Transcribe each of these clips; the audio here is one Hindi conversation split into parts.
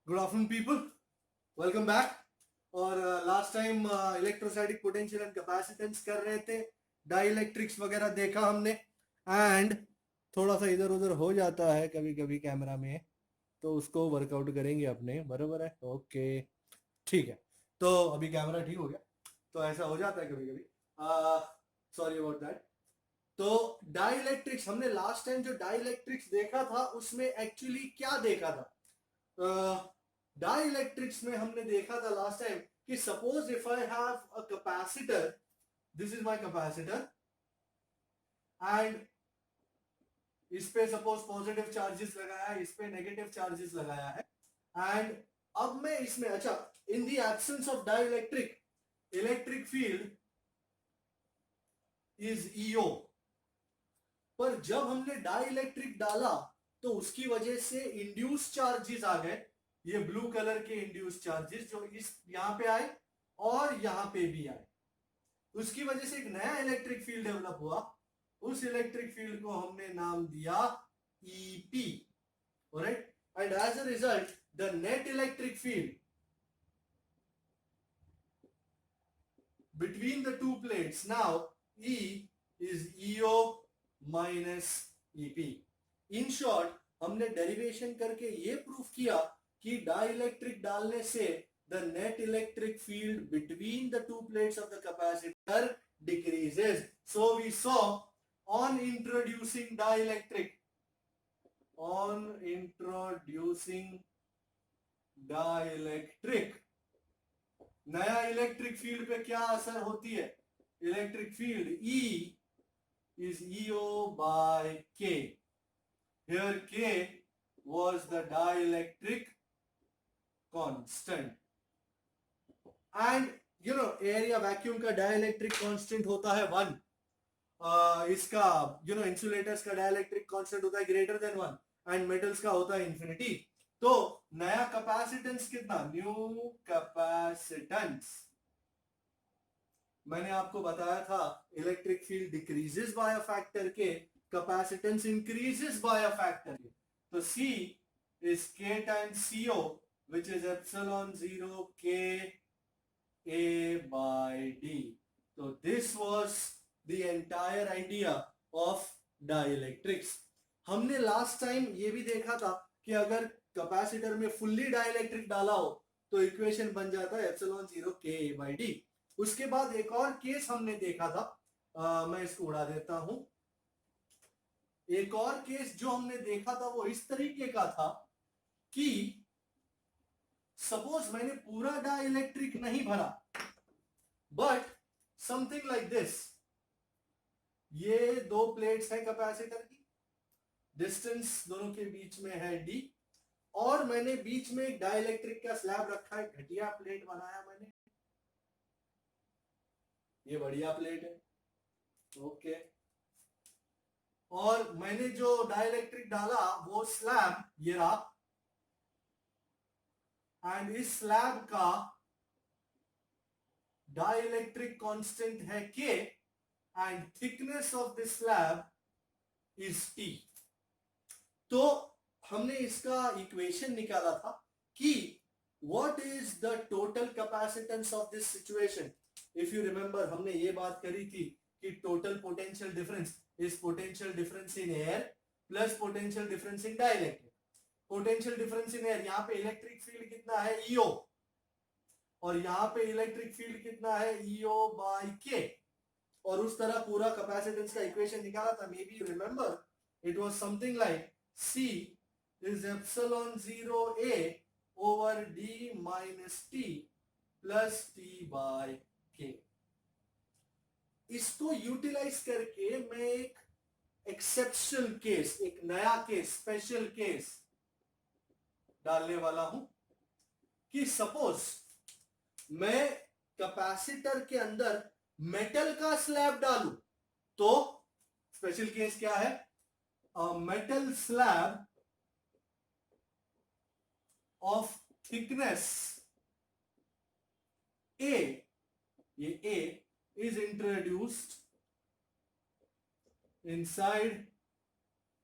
Good afternoon people, welcome back. और last time electrostatic potential and capacitance कर रहे थे, डाइलेक्ट्रिक्स वगैरह देखा हमने। एंड थोड़ा सा इधर उधर हो जाता है कभी कभी कैमरा में, तो उसको वर्कआउट करेंगे अपने, बराबर है। ओके, ठीक है। तो अभी कैमरा ठीक हो गया, तो ऐसा हो जाता है कभी कभी, सॉरी अबाउट दैट। तो डाइलेक्ट्रिक्स हमने लास्ट टाइम जो डाइलेक्ट्रिक्स देखा था उसमें एक्चुअली क्या देखा था? डाइलेक्ट्रिक्स में हमने देखा था लास्ट टाइम कि suppose if I have a capacitor, this is my capacitor, and इस पे सपोज पॉजिटिव चार्जेस लगाया है, इस पे नेगेटिव चार्जेस लगाया है। एंड अब मैं इसमें, अच्छा, in the absence of dielectric, electric field is E O. पर जब हमने डाइलेक्ट्रिक डाला तो उसकी वजह से इंड्यूस चार्जेस आ गए, ये ब्लू कलर के इंड्यूस चार्जेस जो इस यहां पे आए और यहां पे भी आए। उसकी वजह से एक नया इलेक्ट्रिक फील्ड डेवलप हुआ। उस इलेक्ट्रिक फील्ड को हमने नाम दिया EP, right? And as a result the net electric field between the two plates now E is EO minus EP. In short, हमने डेरिवेशन करके ये प्रूफ किया कि डाइलेक्ट्रिक डालने से the net electric field between the two plates of the capacitor decreases. So we saw on introducing dielectric, नया इलेक्ट्रिक फील्ड पे क्या असर होती है? Electric field E is EO by K. Here K was the dielectric constant. And you know, air या वैक्यूम का डाइलेक्ट्रिक कांस्टेंट होता है 1। इसका इंसुलेटर्स का डाइलेक्ट्रिक कांस्टेंट होता है ग्रेटर देन 1, एंड मेटल्स का होता है इंफिनिटी। तो नया कैपेसिटेंस कितना? न्यू कैपेसिटेंस, मैंने आपको बताया था, electric field decreases by a factor K, capacitance increases by a factor K. तो C is K times CO, which is epsilon 0 K A by D. So this was the entire idea of dielectrics. हमने लास्ट टाइम ये भी देखा था कि अगर कैपेसिटर में फुल्ली डाइलेक्ट्रिक डाला हो तो इक्वेशन बन जाता है एप्सिलॉन 0 के ए बाई डी। उसके बाद एक और केस हमने देखा था, मैं इसको उड़ा देता हूं। एक और केस जो हमने देखा था वो इस तरीके का था कि सपोज मैंने पूरा डाइलेक्ट्रिक नहीं भरा, बट समथिंग लाइक दिस, ये दो प्लेट्स है कैपेसिटर की, डिस्टेंस दोनों के बीच में है d, और मैंने बीच में एक डाइलेक्ट्रिक का स्लैब रखा है, घटिया प्लेट बनाया मैंने, ये बढ़िया प्लेट है, ओके। और मैंने जो डाइलेक्ट्रिक डाला वो स्लैब ये रहा, एंड इस स्लैब का डाइलेक्ट्रिक कांस्टेंट है K, and thickness of this slab is T। तो हमने इसका इक्वेशन निकाला था कि what is the total capacitance of this situation. If you remember, हमने ये बात करी थी कि total potential difference is potential difference in air plus potential difference in dielectric. Potential difference in air, यहाँ पे इलेक्ट्रिक फील्ड कितना है ईओ, और यहाँ पे इलेक्ट्रिक फील्ड कितना है ईओ बाय के, और उस तरह पूरा कैपेसिटेंस का इक्वेशन निकाला था। May be you remember, it was something like C is epsilon 0 A over D minus T plus T by K। इसको यूटिलाइज करके मैं एक एक्सेप्शनल केस, एक नया केस, स्पेशल केस डालने वाला हूं कि सपोज मैं कैपेसिटर के अंदर मेटल का स्लैब डालूं, तो स्पेशल केस क्या है? metal slab of thickness A, ये A is introduced inside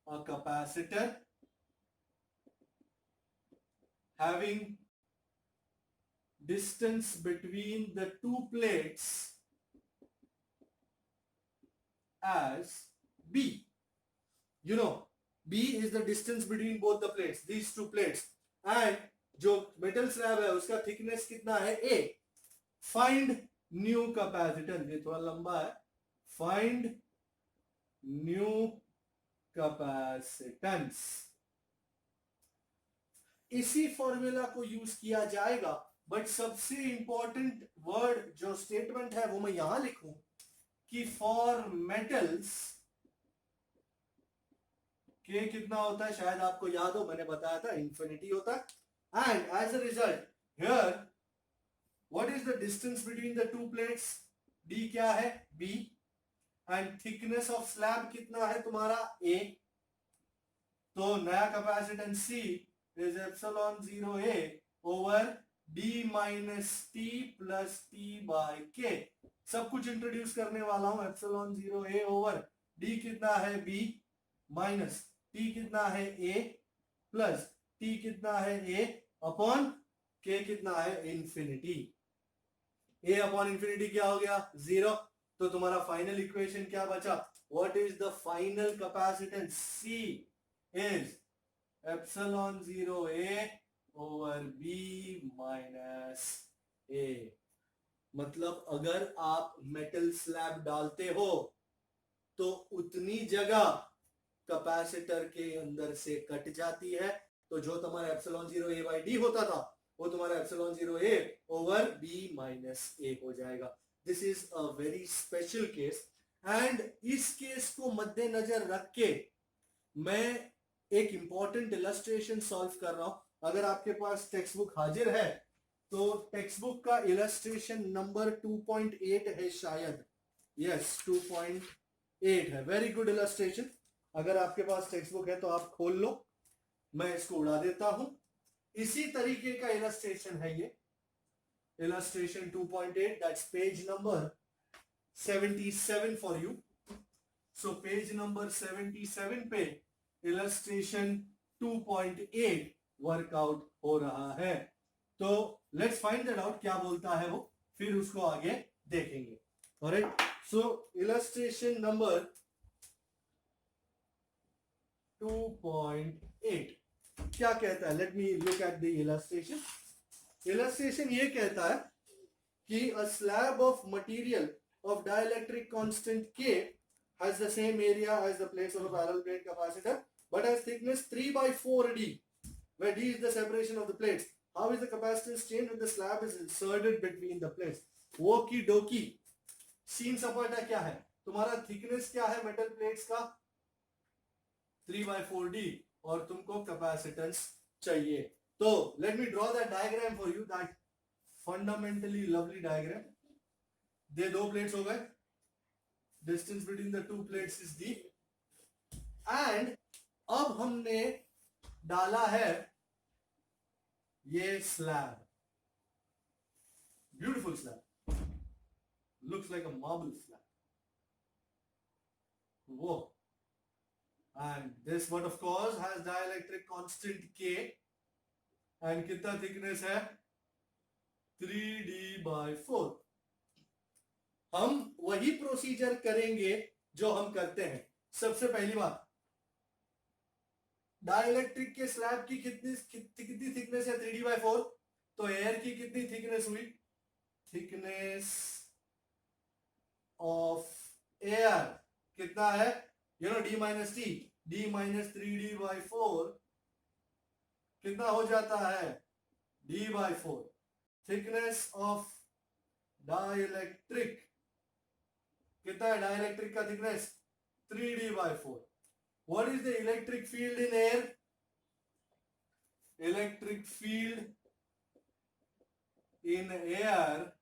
a capacitor having distance between the two plates as B. You know, B is the distance between both the plates, these two plates. And जो metal slab है उसका thickness कितना है A. Find new capacitance. ये थोड़ा लंबा है. Find new capacitance. इसी फॉर्मूला को यूज किया जाएगा, बट सबसे इंपॉर्टेंट वर्ड जो स्टेटमेंट है वो मैं यहां लिखूं कि फॉर मेटल्स के कितना होता है, शायद आपको याद हो, मैंने बताया था इंफिनिटी होता है. And as a result here what is the distance between the two plates? D क्या है? B. And thickness of slab कितना है तुम्हारा? ए. तो नया capacitance C is epsilon 0a over d minus t plus t by k. सब कुछ इंट्रोड्यूस करने वाला हूं. epsilon 0a over d कितना है? b माइनस t कितना है? a प्लस t कितना है? a अपॉन k कितना है? इंफिनिटी. a अपॉन इंफिनिटी क्या हो गया? 0. तो तुम्हारा फाइनल इक्वेशन क्या बचा? What is the final capacitance? c is epsilon 0a over b minus a. मतलब अगर आप मेटल स्लैब डालते हो तो उतनी जगह कैपेसिटर के अंदर से कट जाती है. तो जो तुम्हारा epsilon 0a by d होता था वो तुम्हारा epsilon 0a over b minus a हो जाएगा. This is a very special case. And इस केस को मद्देनजर रख के मैं एक इंपॉर्टेंट इलस्ट्रेशन सॉल्व कर रहा हूं. अगर आपके पास टेक्स्ट बुक हाजिर है तो टेक्स्ट बुक का इलस्ट्रेशन नंबर 2.8 है शायद. यस 2.8 है. Very good illustration. अगर आपके पास टेक्स्ट बुक है तो आप खोल लो. मैं इसको उड़ा देता हूं. इसी तरीके का इलस्ट्रेशन है ये. Illustration 2.8 that's page number 77 for you. So page number 77 पे इलस्ट्रेशन 2.8 वर्कआउट हो रहा है. तो लेट्स फाइंड दैट आउट क्या बोलता है वो, फिर उसको आगे देखेंगे. ऑलराइट. सो इलस्ट्रेशन नंबर 2.8 क्या कहता है? Let me look at the illustration. Illustration ये कहता है कि a slab of material of dielectric constant K has the same area as the plates of a parallel plate capacitor but has thickness 3 by 4d where d is the separation of the plates. How is the capacitance changed when the slab is inserted between the plates? वो की डोकी सीन सपाटा क्या है? तुम्हारा थिकनेस क्या है मेटल प्लेट्स का? 3 by 4d और तुमको कैपेसिटेंस चाहिए. तो let me draw that diagram for you. That fundamentally lovely diagram. दे दो प्लेट्स हो गए. Distance between the two plates is d. And अब हमने डाला है ये slab. Beautiful slab. Looks like अ मार्बल स्लैब. वो. And this one of course has dielectric constant K. And कितना थिकनेस है? 3d by 4. हम वही प्रोसीजर करेंगे जो हम करते हैं. सबसे पहली बात, डाइलेक्ट्रिक के स्लैब की कितनी थिकनेस है? 3d by 4. तो एयर की कितनी थिकनेस हुई? थिकनेस ऑफ एयर कितना है? You know d minus t. d minus 3d by 4 कितना हो जाता है? d by 4. Thickness of dielectric कितना है? डाइलेक्ट्रिक का thickness 3d by 4. What is the electric field in air? Electric field in air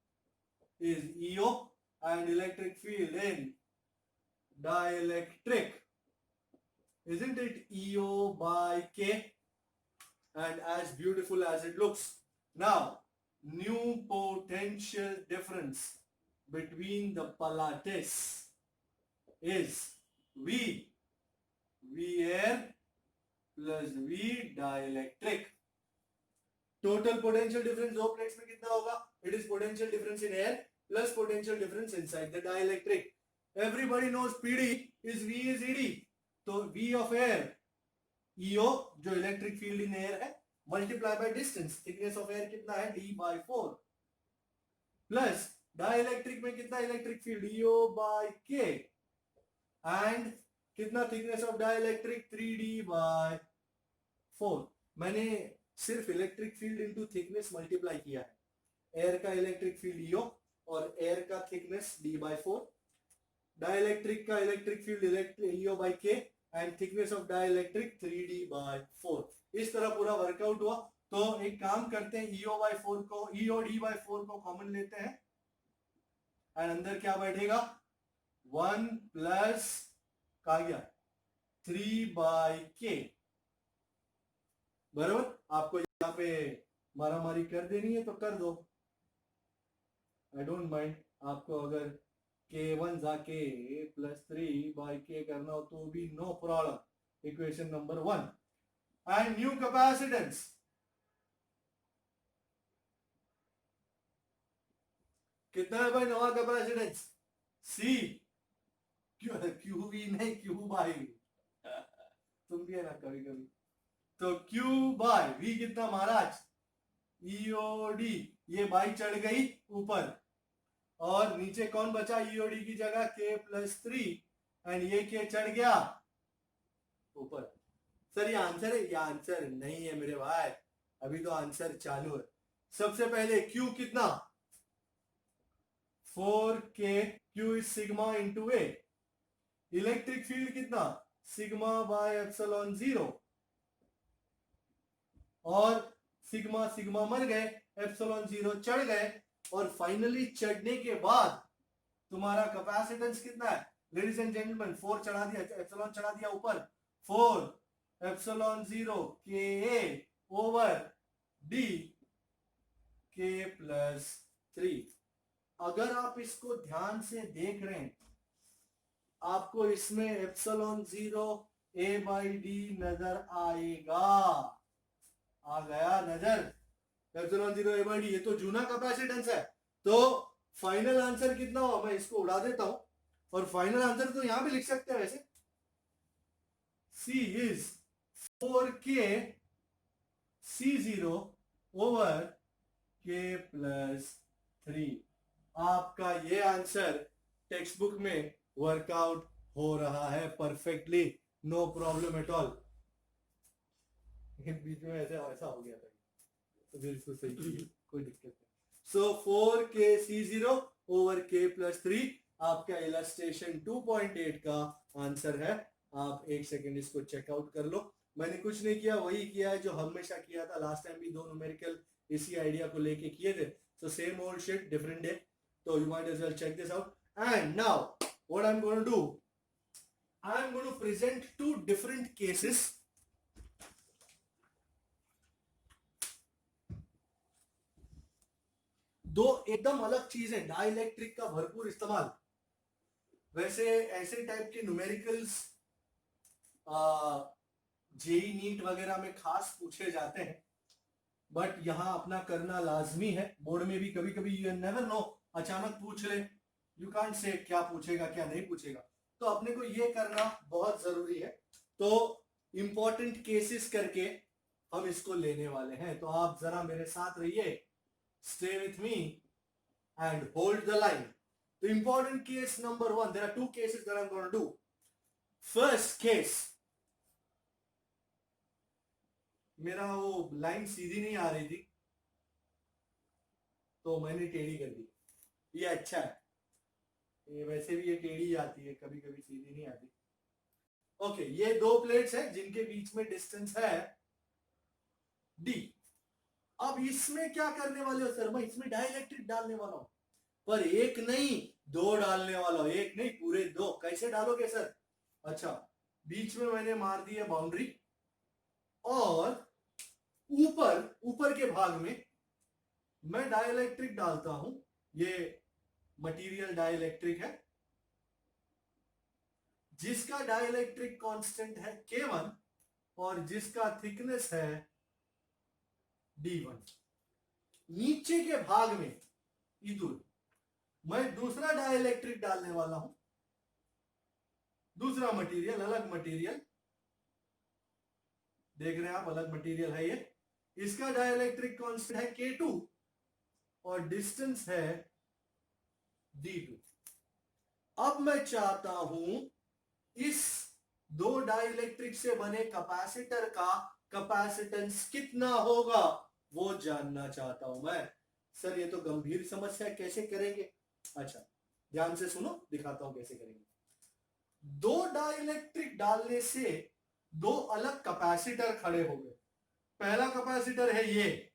is EO and electric field in dielectric, isn't it EO by K? And as beautiful as it looks. Now, new potential difference between the palates is V air plus V dielectric. Total potential difference दो प्लेट्स में कितना होगा? It is potential difference in air plus potential difference inside the dielectric. Everybody knows PD is V is ED. तो वी ऑफ एयर ईओ जो इलेक्ट्रिक फील्ड इन एयर है multiply by distance. Thickness of air कितना है? d/4 प्लस डाइलेक्ट्रिक में कितना electric field? EO by K. And कितना थिकनेस ऑफ डाइलेक्ट्रिक? 3d/4. मैंने सिर्फ electric field into thickness multiply किया है. एयर का इलेक्ट्रिक फील्ड ईओ और एयर का थिकनेस d/4. डाइलेक्ट्रिक का electric field EO by K and thickness of dielectric 3d/4. इस तरह पूरा वर्कआउट हुआ. तो एक काम करते हैं, ईओ/4 को ईओ/d/4 को कॉमन लेते हैं एंड अंदर क्या बैठेगा? 1 प्लस कहा गया 3/k. बराबर. आपको यहाँ पे मारामारी कर देनी है तो कर दो, आई डोंट माइंड. आपको अगर k1 जाके प्लस 3/k करना हो तो भी no problem. Equation number 1. And new capacitance कितना है भाई? नवा कैपेसिटेंस C. क्यू भी नहीं, क्यू बाई. तुम भी है ना कभी कभी. तो Q बाय V कितना महाराज? EOD. ये बाई चढ़ गई ऊपर और नीचे कौन बचा EOD की जगह? K प्लस 3 एंड ये K चढ़ गया ऊपर. सर ये आंसर है? ये आंसर नहीं है मेरे भाई, अभी तो आंसर चालू है. सबसे पहले Q कितना? 4K. Q is sigma into A. Electric field कितना? Sigma by epsilon 0. और सिग्मा सिग्मा मर गए, एप्सिलॉन 0 चढ़ गए और फाइनली चढ़ने के बाद तुम्हारा कैपेसिटेंस कितना है लेडीज एंड जेंटलमैन? 4 चढ़ा दिया, एप्सिलॉन चढ़ा दिया ऊपर. 4 epsilon 0 Ka over D K plus 3. अगर आप इसको ध्यान से देख रहे हैं आपको इसमें एप्सिलॉन 0 A/D नजर आएगा. आ गया नजर? Epsilon 0 A/D. ये तो जूना कैपेसिटेंस है. तो फाइनल आंसर कितना हुआ? मैं इसको उड़ा देता हूं और फाइनल आंसर तो यहां भी लिख सकते हैं वैसे. C is 4K C0 over K plus 3. आपका ये आंसर टेक्स्ट बुक में वर्कआउट हो रहा है perfectly, no problem at all. बीच में ऐसा ऐसा हो गया था तो फिर इसको सही किया, कोई दिक्कत नहीं. सो 4K C0 over K plus 3 आपका इलस्ट्रेशन 2.8 का आंसर है. आप एक सेकेंड इसको चेकआउट कर लो. मैंने कुछ नहीं किया, वही किया है जो हमेशा किया था. लास्ट टाइम भी 2 न्यूमेरिकल इसी आइडिया को लेके किए थे. So same old shit different day. So you might as well check this out. And now what I'm going to do, I'm going to present 2 different cases. दो एकदम अलग चीज है. डाइलेक्ट्रिक का भरपूर इस्तेमाल. वैसे ऐसे टाइप के न्यूमेरिकल्स जेई नीट वगैरह में खास पूछे जाते हैं, बट यहां अपना करना लाजमी है. बोर्ड में भी कभी कभी यू नेवर नो, अचानक पूछ ले. यू कांट से क्या पूछेगा क्या नहीं पूछेगा. तो अपने को ये करना बहुत जरूरी है. तो इंपॉर्टेंट केसेस करके हम इसको लेने वाले हैं. तो आप जरा मेरे साथ रहिए, stay with me and hold the line. तो important case number 1, there are 2 cases that I'm going to do. First case, मेरा वो लाइन सीधी नहीं आ रही थी तो मैंने टेढ़ी कर दी. ये अच्छा है, ये वैसे भी ये टेढ़ी आती है, कभी कभी सीधी नहीं आती. ओके, ये 2 प्लेट्स है जिनके बीच में डिस्टेंस है D. अब इसमें क्या करने वाले हो सर? मैं इसमें डाइलेक्ट्रिक डालने वाला हूं, पर एक नहीं 2 डालने वाला हूं. एक नहीं पूरे 2. कैसे डालोगे सर? अच्छा, बीच में मैंने मार दी है बाउंड्री और ऊपर के भाग में मैं डाइलेक्ट्रिक डालता हूं. ये मटेरियल डाइलेक्ट्रिक है जिसका डाइलेक्ट्रिक कांस्टेंट है K1 और जिसका थिकनेस है D1। नीचे के भाग में इधर मैं दूसरा डाइलेक्ट्रिक डालने वाला हूं, दूसरा मटेरियल, अलग मटेरियल, देख रहे हैं आप, अलग मटेरियल है ये। इसका डाइलेक्ट्रिक कांस्टेंट है K2 और डिस्टेंस है D2। अब मैं चाहता हूं इस दो डाइलेक्ट्रिक से बने कैपेसिटर का कैपेसिटेंस कितना होगा वो जानना चाहता हूं मैं। सर ये तो गंभीर समस्या है, कैसे करेंगे? अच्छा ध्यान से सुनो, दिखाता हूं कैसे करेंगे। दो डाइलेक्ट्रिक डालने से दो अलग कैपेसिटर खड़े हो गए। पहला कैपेसिटर है ये,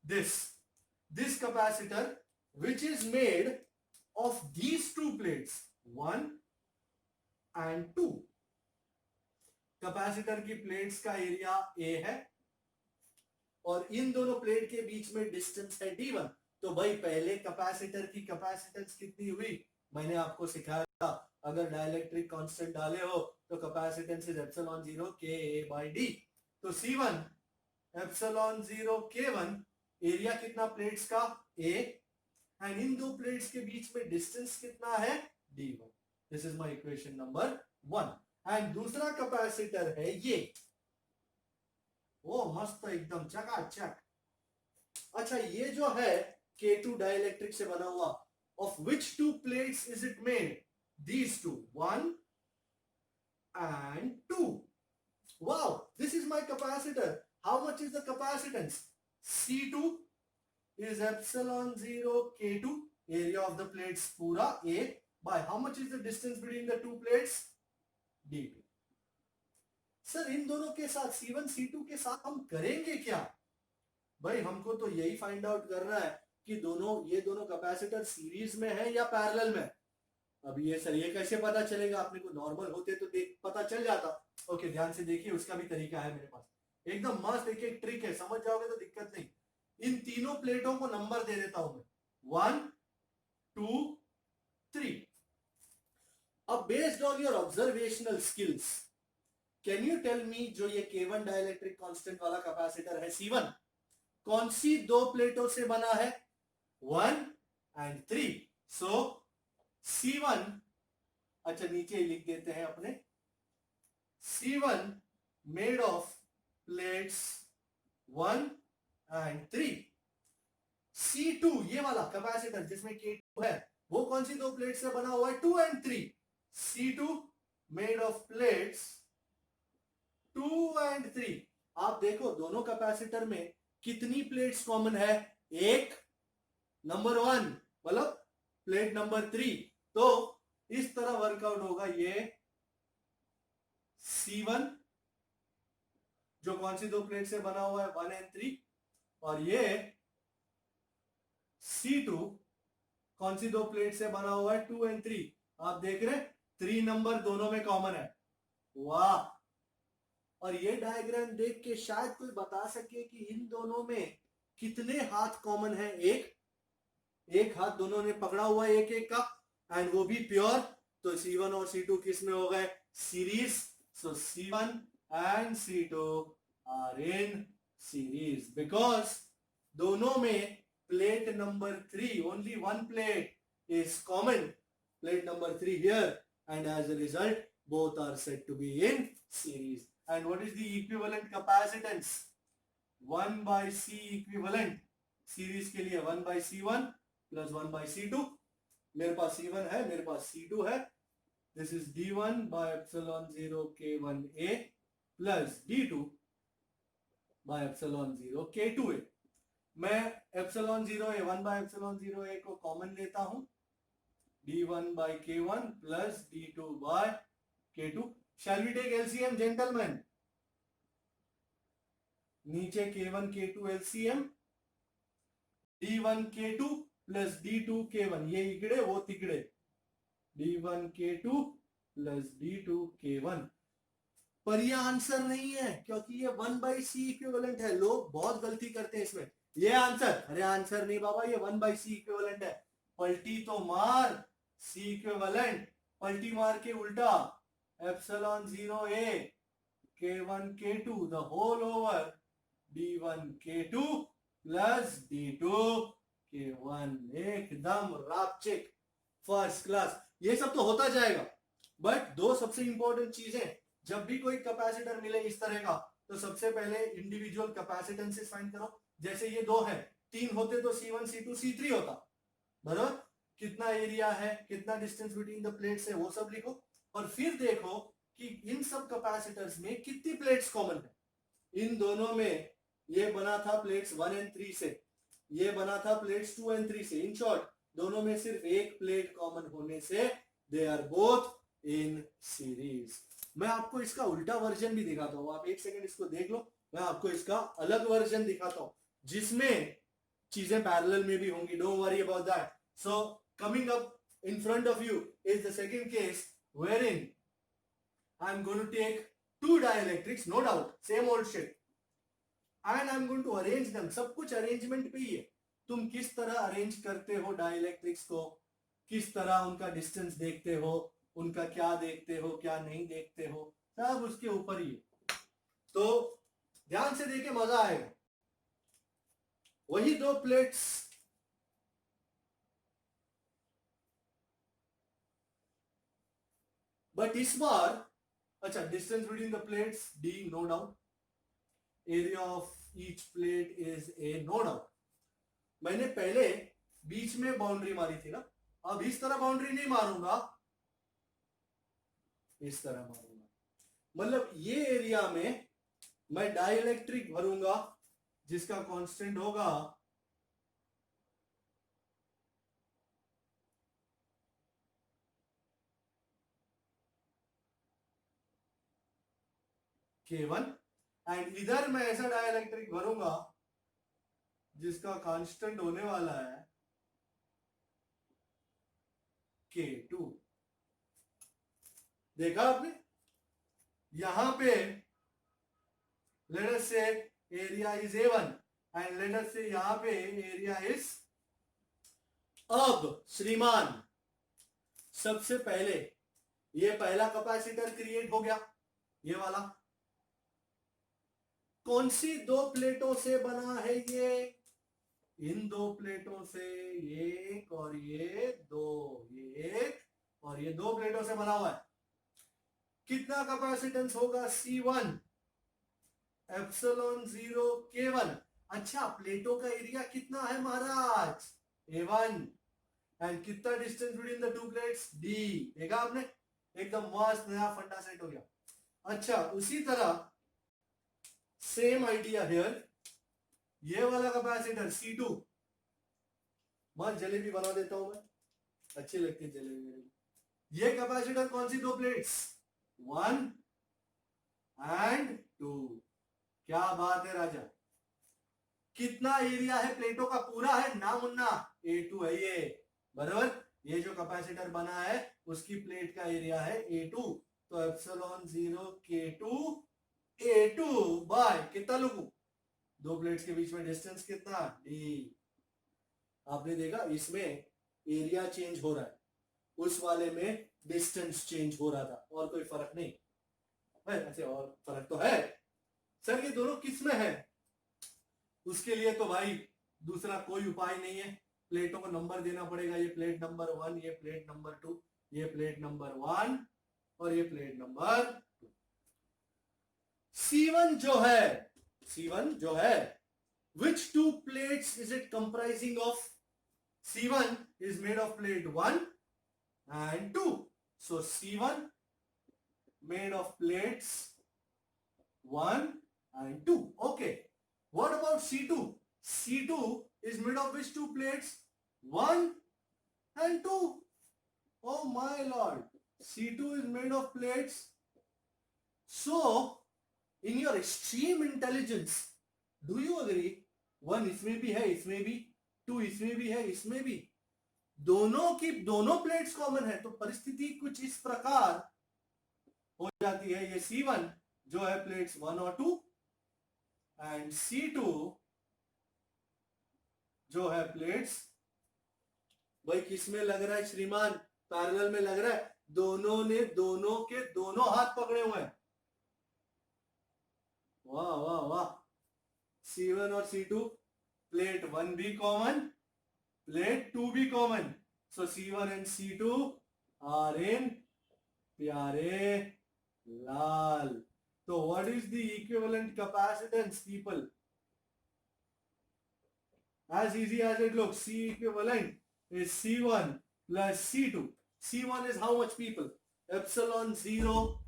this capacitor which is made of these two plates 1 and 2। Capacitor की प्लेट्स का एरिया A है और इन दोनों प्लेट के बीच में डिस्टेंस है D1। तो भाई पहले कैपेसिटर की कैपेसिटेंस कितनी हुई? मैंने आपको सिखाया था, अगर डाइलेक्ट्रिक कांस्टेंट डाले हो तो कैपेसिटेंस इज एप्सिलॉन 0 Ka/d। तो C1 एप्सिलॉन 0 K1, एरिया कितना प्लेट्स का? A, एंड इन दो प्लेट्स के बीच में डिस्टेंस कितना है? D1। This is my equation number 1। And दूसरा कैपेसिटर है ये, वो मस्त एकदम चकाचक। अच्छा ये जो है K2 डाइलेक्ट्रिक से बना हुआ, of which two plates is it made? These two, 1 and 2। wow, this is my capacitor। how much is the capacitance? C2 is epsilon 0 K2, area of the plates पूरा A, by how much is the distance between the two plates? D2। Sir इन दोनों के साथ C1 C2 के साथ हम करेंगे क्या? भाई हमको तो यही फाइंड आउट करना है कि ये दोनों कैपेसिटर सीरीज में है या पैरेलल में। अब ये सर ये कैसे पता चलेगा? अपने को नॉर्मल होते तो पता चल जाता। ओके ध्यान से देखिए, उसका भी तरीका है मेरे पास, एकदम मस्त एक एक ट्रिक है, समझ जाओगे तो दिक्कत नहीं। इन तीनों प्लेटों को नंबर दे देता हूं मैं, 1 2 3। अब based on your observational skills can you tell me, जो ये K1 डाइलेक्ट्रिक कांस्टेंट वाला कैपेसिटर है C1, कौन सी दो प्लेटों से बना है? 1 and 3। सो C1, अच्छा नीचे ही लिख देते हैं अपने, C1 made of plates 1 and 3। C2 ये वाला कैपेसिटर जिसमें K2 है, वो कौन सी दो प्लेट से बना हुआ है? 2 and 3। C2 made of plates 2 and 3। आप देखो दोनों कैपेसिटर में कितनी प्लेट्स कॉमन है? एक, नंबर 1 मतलब प्लेट नंबर 3। तो इस तरह वर्कआउट होगा ये C1 जो कौन सी दो प्लेट से बना हुआ है? 1 and 3। और ये C2 कौन सी दो प्लेट से बना हुआ है? 2 and 3। आप देख रहे 3 नंबर दोनों में कॉमन है। वाह! और ये डायग्राम देख के शायद कोई बता सके कि इन दोनों में कितने हाथ कॉमन है? एक हाथ दोनों ने पकड़ा हुआ है एक एक का, एंड वो भी प्योर। तो C1 और C2 किस में हो गए? Series. So C1 and C2 are in series because दोनों में plate number 3, only one plate is common, plate number 3 here, and as a result both are said to be in series। and what is the equivalent capacitance? 1 by C equivalent, series के लिए 1 by C1 plus 1 by C2। मेरे पास C1 है, मेरे पास C2 है। This is D1 by epsilon 0 K1A plus D2 by epsilon 0 K2A। मैं epsilon 0A 1 by epsilon 0A को कॉमन लेता हूं, D1 by K1 plus D2 by K2। Shall we take LCM gentlemen? नीचे K1 K2 LCM, D1 K2 plus D2 K1, ये इकड़े वो तिकड़े, D1 K2 plus D2 K1। पर ये आंसर नहीं है क्योंकि ये 1 by C इक्विवेलेंट है। लोग बहुत गलती करते हैं इसमें। ये आंसर, अरे आंसर नहीं बाबा, ये 1 by C इक्विवेलेंट है। पलटी तो मार, C इक्विवेलेंट, पलटी मार के उल्टा epsilon 0A K1 K2 the whole over D1K2 plus D2K1। एकदम रापचिक, फर्स्ट क्लास। ये सब तो होता जाएगा, बट दो सबसे इंपॉर्टेंट चीजें, जब भी कोई कैपेसिटर मिले इस तरह का, तो सबसे पहले इंडिविजुअल कैपेसिटेंसेस फाइंड करो। जैसे ये दो है, तीन होते तो C1 C2 C3 होता, बराबर। कितना एरिया है, कितना डिस्टेंस बिटवीन द प्लेट्स है, वो सब लिखो। और फिर देखो कि इन सब कैपेसिटर्स में कितनी प्लेट्स कॉमन है। इन दोनों में ये बना था प्लेट्स 1 एंड 3 से, ये बना था प्लेट्स 2 एंड 3 से। इन शॉर्ट दोनों में सिर्फ एक प्लेट कॉमन होने से they are both in series. मैं आपको इसका उल्टा वर्जन भी दिखाता हूं, आप एक सेकंड इसको देख लो। मैं आपको इसका अलग वर्जन दिखाता हूं जिसमें चीजें पैरेलल में भी होंगी। Don't worry about that. So coming up in front of you is the second case wherein I am going to take two dielectrics, no doubt, same old shit, and I am going to arrange them. सब कुछ अरेंजमेंट पे ही है। तुम किस तरह अरेंज करते हो डाइलेक्ट्रिक्स को, किस तरह उनका डिस्टेंस देखते हो, उनका क्या देखते हो, क्या नहीं देखते हो, सब उसके ऊपर ही है। तो ध्यान से देखे, मजा आएगा। वही दो प्लेट्स, बट इस बार अच्छा, distance between the plates D, no doubt. Area of each plate is A, no doubt. मैंने पहले बीच में बाउंड्री मारी थी ना, अब इस तरह बाउंड्री नहीं मारूंगा, इस तरह मारूंगा। मतलब ये एरिया में मैं डाइलेक्ट्रिक भरूंगा जिसका कांस्टेंट होगा K1, एंड इधर मैं ऐसा डाइलेक्ट्रिक भरूंगा जिसका कांस्टेंट होने वाला है K2। देखा आपने, यहां पे लेट अस से area is A1 and let us से यहां पे एरिया इज। अब श्रीमान, सबसे पहले ये पहला कैपेसिटर क्रिएट हो गया, ये वाला। कौन सी दो प्लेटों से बना है ये? इन दो प्लेटों से, एक और ये दो, ये एक और ये दो प्लेटों से बना हुआ है। कितना कैपेसिटेंस होगा? C1 epsilon 0 K1। अच्छा, प्लेटों का एरिया कितना है महाराज? A1। एंड कितना distance between the two plates? D। देखा आपने, एकदम मस्त नया फंडा सेट हो गया। अच्छा, उसी तरह सेम आइडिया हियर, ये वाला कैपेसिटर C2, मस्त जलेबी बना देता हूं मैं, अच्छी लगती है जलेबी मेरे। ये कैपेसिटर कौन सी दो प्लेट्स? 1 एंड 2। क्या बात है राजा। कितना एरिया है प्लेटों का? पूरा है ना मुन्ना, A2 है ये, बराबर। ये जो कैपेसिटर बना है उसकी प्लेट का एरिया है A2, तो एप्सिलॉन 0 K2 A2 बाय कितना लूं? दो प्लेट्स के बीच में डिस्टेंस कितना? D। आपने देखा, इसमें एरिया चेंज हो रहा है, उस वाले में डिस्टेंस चेंज हो रहा था, और कोई फर्क नहीं है। ऐसे और फर्क तो है सर, ये दोनों किस में है? उसके लिए तो भाई दूसरा कोई उपाय नहीं है, प्लेटों को नंबर देना पड़ेगा। ये प्लेट नंबर 1, ये प्लेट नंबर 2, ये प्लेट नंबर 1 और ये प्लेट नंबर 2। C1 जो है, which two plates is it comprising of? C1 is made of plate 1 and 2. So C1 made of plates 1 and 2. Okay. What about C2? C2 is made of which two plates? 1 and 2. Oh my lord. C2 is made of plates. So, in your extreme intelligence, do you agree? 1 इसमें भी है, इसमें भी, 2 इसमें भी है, इसमें भी, दोनों की दोनों प्लेट्स कॉमन है। तो परिस्थिति कुछ इस प्रकार हो जाती है। ये C1 जो है प्लेट्स 1 और 2, एंड C2 जो है प्लेट्स, भाई किस में लग रहा है श्रीमान? पैरेलल में लग रहा है। दोनों ने दोनों के दोनों हाथ पकड़े हुए हैं। वाह वाह वाह, C1 और C2, प्लेट 1 भी कॉमन, प्लेट 2 भी common, so C1 and C2 are in प्यारे लाल. So what is the equivalent capacitance, people? As easy as it looks, C equivalent is C1 plus C2. C1 is how much, people? Epsilon 0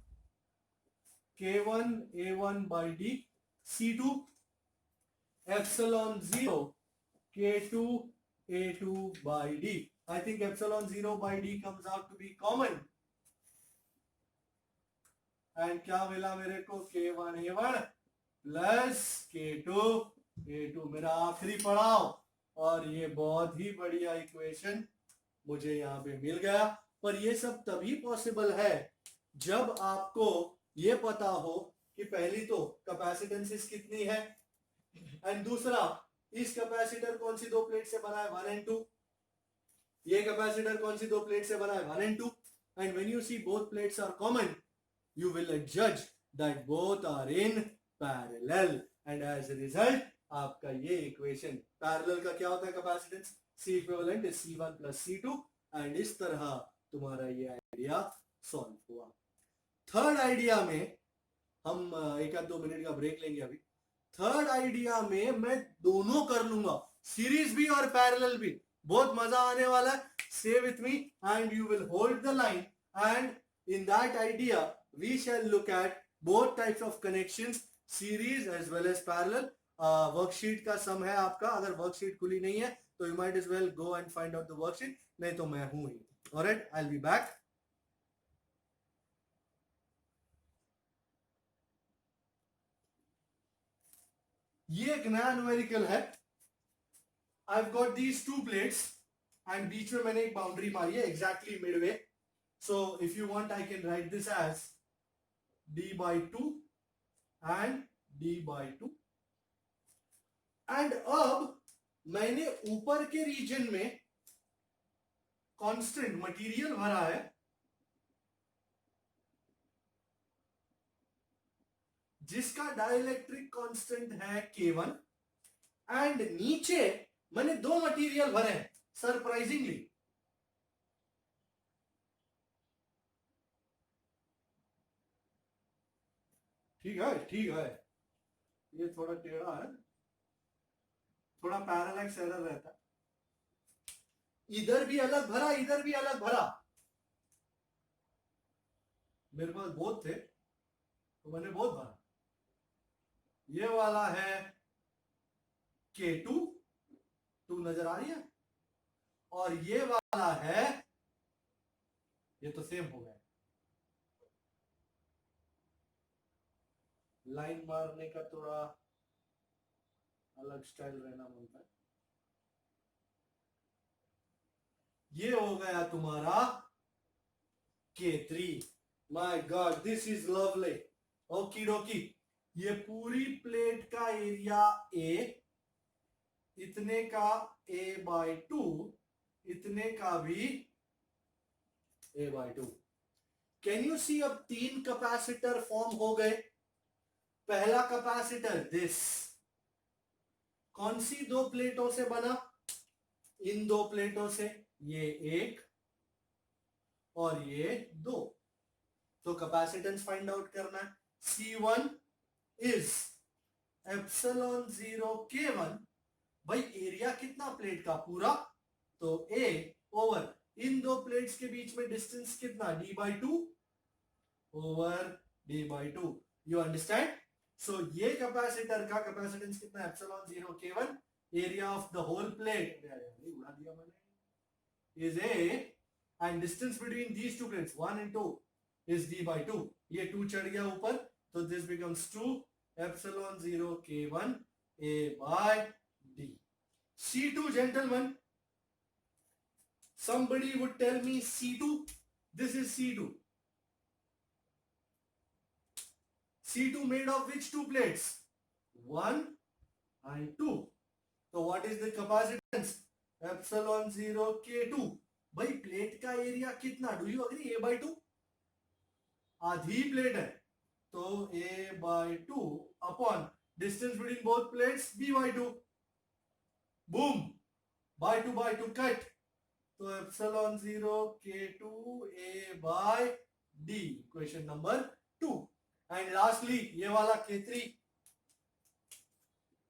K1 A1 by D. C2 epsilon 0 K2 A2 by D. I think epsilon 0 by D comes out to be common. And क्या मिला मेरे को? K1 A1 plus K2 A2. मेरा आखिरी पड़ाव, और ये बहुत ही बढ़िया इक्वेशन मुझे यहाँ पे मिल गया. पर ये सब तभी पॉसिबल है जब आपको ये पता हो कि पहली तो कैपेसिटेंस कितनी है, एंड दूसरा इस कैपेसिटर कौन सी दो प्लेट से बना है, 1 and 2. ये कैपेसिटर कौन सी दो प्लेट से बना है, 1 and 2. And when you see both plates are common, you will judge that both are in parallel, and as a result आपका ये इक्वेशन, पैरेलल का क्या होता है capacitance, C equivalent is C1 plus C2, and इस तरह तुम्हारा ये आइडिया सॉल्व हुआ. थर्ड आइडिया में हम एक आध 2 मिनट का ब्रेक लेंगे अभी. थर्ड आइडिया में मैं दोनों कर लूंगा, सीरीज भी और पैरेलल भी. बहुत मजा आने वाला है. Stay with me and you will hold the line, and in that idea we shall look at both types of connections, series as well as parallel. Worksheet का सम है आपका. अगर वर्कशीट खुली नहीं है तो you might as well go and find out the worksheet, नहीं तो मैं हूं ही. Alright, I'll be back. ये एक नया न्यूमेरिकल है. I've got these two plates and बीच में मैंने एक बाउंड्री मारी है exactly midway. So if you want, I can write this as d by 2 and d by 2. And अब मैंने ऊपर के रीजन में कांस्टेंट मटेरियल भरा है, जिसका डाइलेक्ट्रिक कांस्टेंट है K1, एंड नीचे मैंने दो मटेरियल भरे हैं सरप्राइजिंगली. ठीक है, ठीक है. ये थोड़ा टेढ़ा है, थोड़ा पैरेलैक्स एरर रहता है. इधर भी अलग भरा, इधर भी अलग भरा. मेरे पास बहुत थे तो मैंने बहुत भरा. ये वाला है K2, 2 नजर आ रही है, और ये वाला है, ये तो सेम हो गया. लाइन मारने का थोड़ा अलग स्टाइल रहना बनता है. ये हो गया तुम्हारा K3. My god, this is lovely. Okey dokey. ये पूरी प्लेट का एरिया A, इतने का A/2, इतने का भी A/2. कैन यू सी अब 3 कैपेसिटर फॉर्म हो गए. पहला कैपेसिटर दिस, कौन सी दो प्लेटों से बना, इन दो प्लेटों से, ये एक और ये 2. तो कैपेसिटेंस फाइंड आउट करना है. C1 is epsilon 0 K1. भाई एरिया कितना प्लेट का, पूरा, तो A ओवर इन दो प्लेट्स के बीच में डिस्टेंस कितना, D/2 over D/2. You understand. सो ये कैपेसिटर का कैपेसिटेंस कितना है, epsilon 0 K1. Area of the whole plate उड़ा दिया मैंने, is A, and distance between these two plates 1 and 2 is D/2. ये 2 चढ़ गया ऊपर, तो this becomes 2 epsilon 0 K1 A/D. C2, gentlemen, somebody would tell me C2. This is C2. C2 made of which two plates, 1 and 2. So what is the capacitance, epsilon 0 K2. भाई प्लेट का एरिया कितना, डू यू अग्री, A/2. आधी प्लेट है तो A/2 upon distance between both plates b by 2. boom, by 2 cut. तो epsilon 0 k2 a by d, question number 2. And lastly ये वाला k3,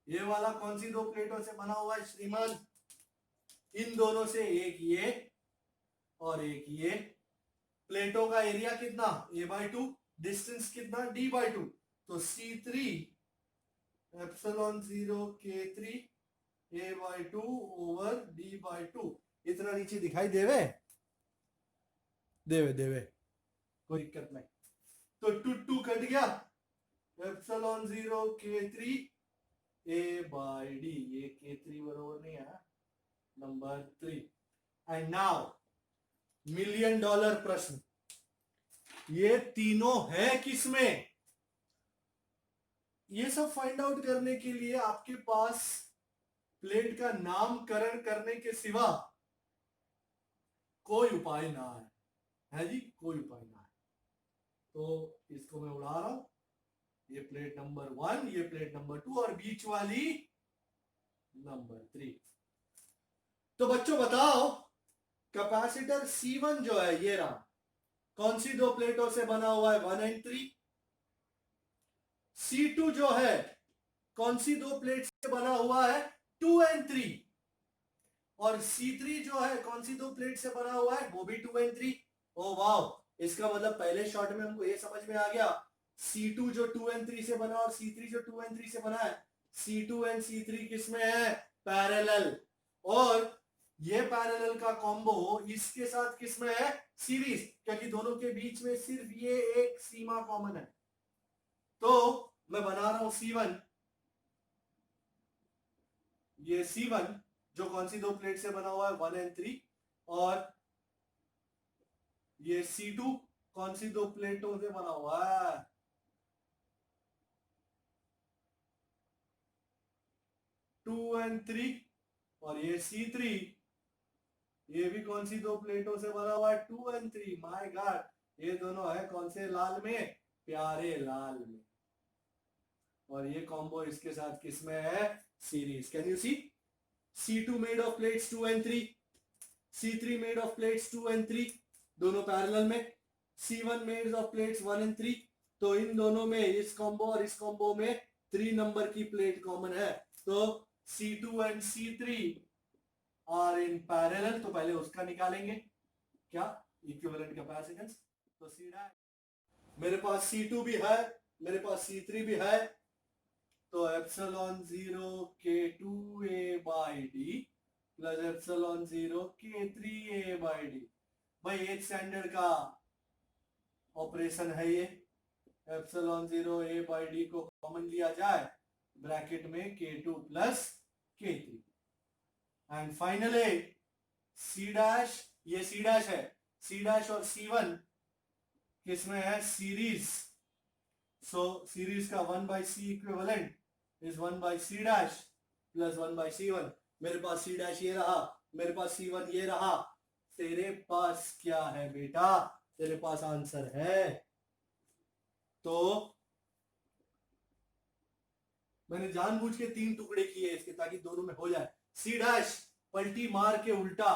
ये वाला कौन सी दो प्लेटों से बना हुआ है श्रीमान? इन दोनों से, एक ये और एक ये. प्लेटों का एरिया कितना? a by 2. डिस्टेंस कितना? d by 2. तो c3 epsilon 0 k3 a by 2 over d by 2. इतना नीचे दिखाई देवे देवे देवे कोई दिक्कत नहीं. तो 2 कट गया. Epsilon 0 k3 a by d. ये k3 बराबर नहीं है, नंबर 3. एंड नाउ $1,000,000 प्रश्न. ये तीनों है किसमें? ये सब फाइंड आउट करने के लिए आपके पास प्लेट का नामकरण करने के सिवा कोई उपाय ना है जी, कोई उपाय ना है. तो इसको मैं उड़ा रहा हूं. ये प्लेट नंबर 1, ये प्लेट नंबर 2 और बीच वाली नंबर 3. तो बच्चों बताओ, कैपेसिटर C1 जो है ये रहा, कौन सी दो प्लेटों से बना हुआ है? 1 and 3. C2 जो है कौन सी दो प्लेट से बना हुआ है? 2 and 3. और C3 जो है कौन सी दो प्लेट से बना हुआ है? वो भी 2 and 3. ओ वाओ, इसका मतलब पहले शॉट में हमको ये समझ में आ गया, C2 जो 2 and 3 से बना और C3 जो 2 and 3 से बना है, C2 and C3 किसमें है? पैरेलल. और ये पैरेलल का कॉम्बो इसके साथ किसमें है? सीरीज, क्योंकि दोनों के बीच में सिर्फ ये एक सीमा कॉमन है. तो मैं बना रहा हूं C1. ये C1 जो कौन सी दो प्लेट से बना हुआ है? 1 and 3. और ये C2 कौन सी दो प्लेटों से बना हुआ है? 2 and 3. और ये C3, ये भी कौन सी दो प्लेटों से बना हुआ है? 2 and 3. माय गॉड, ये दोनों है कौन से लाल में? प्यारे लाल में. और ये कॉम्बो इसके साथ किसमें है? Series. Can you see? C2 made of plates 2 and 3, C3 made of plates 2 and 3, दोनों पैरेलल में. C1 made of plates 1 and 3. तो इन दोनों में, इस कॉम्बो और इस कॉम्बो में 3 नंबर की प्लेट कॉमन है. तो C2 and C3 are in parallel. तो पहले उसका निकालेंगे, क्या? Equivalent capacitance. तो मेरे पास C2 भी है, मेरे पास C3 भी है. तो epsilon 0 k2 a by d plus epsilon 0 k3 a by d. भाई एक स्टैंडर्ड का ऑपरेशन है ये. एप्सिलॉन 0 a by d को कॉमन लिया जाए, ब्रैकेट में k2 plus k3. And finally C dash, ये C डैश है, C डैश और C1 किसमें है? सीरीज. सो सीरीज का 1 by C equivalent is 1 by C dash plus 1 by C1. मेरे पास C डैश ये रहा, मेरे पास C1 ये रहा. तेरे पास क्या है बेटा? तेरे पास आंसर है. तो मैंने जानबूझ के 3 टुकड़े किए इसके, ताकि दोनों में हो जाए. C डैश पलटी मार के उल्टा,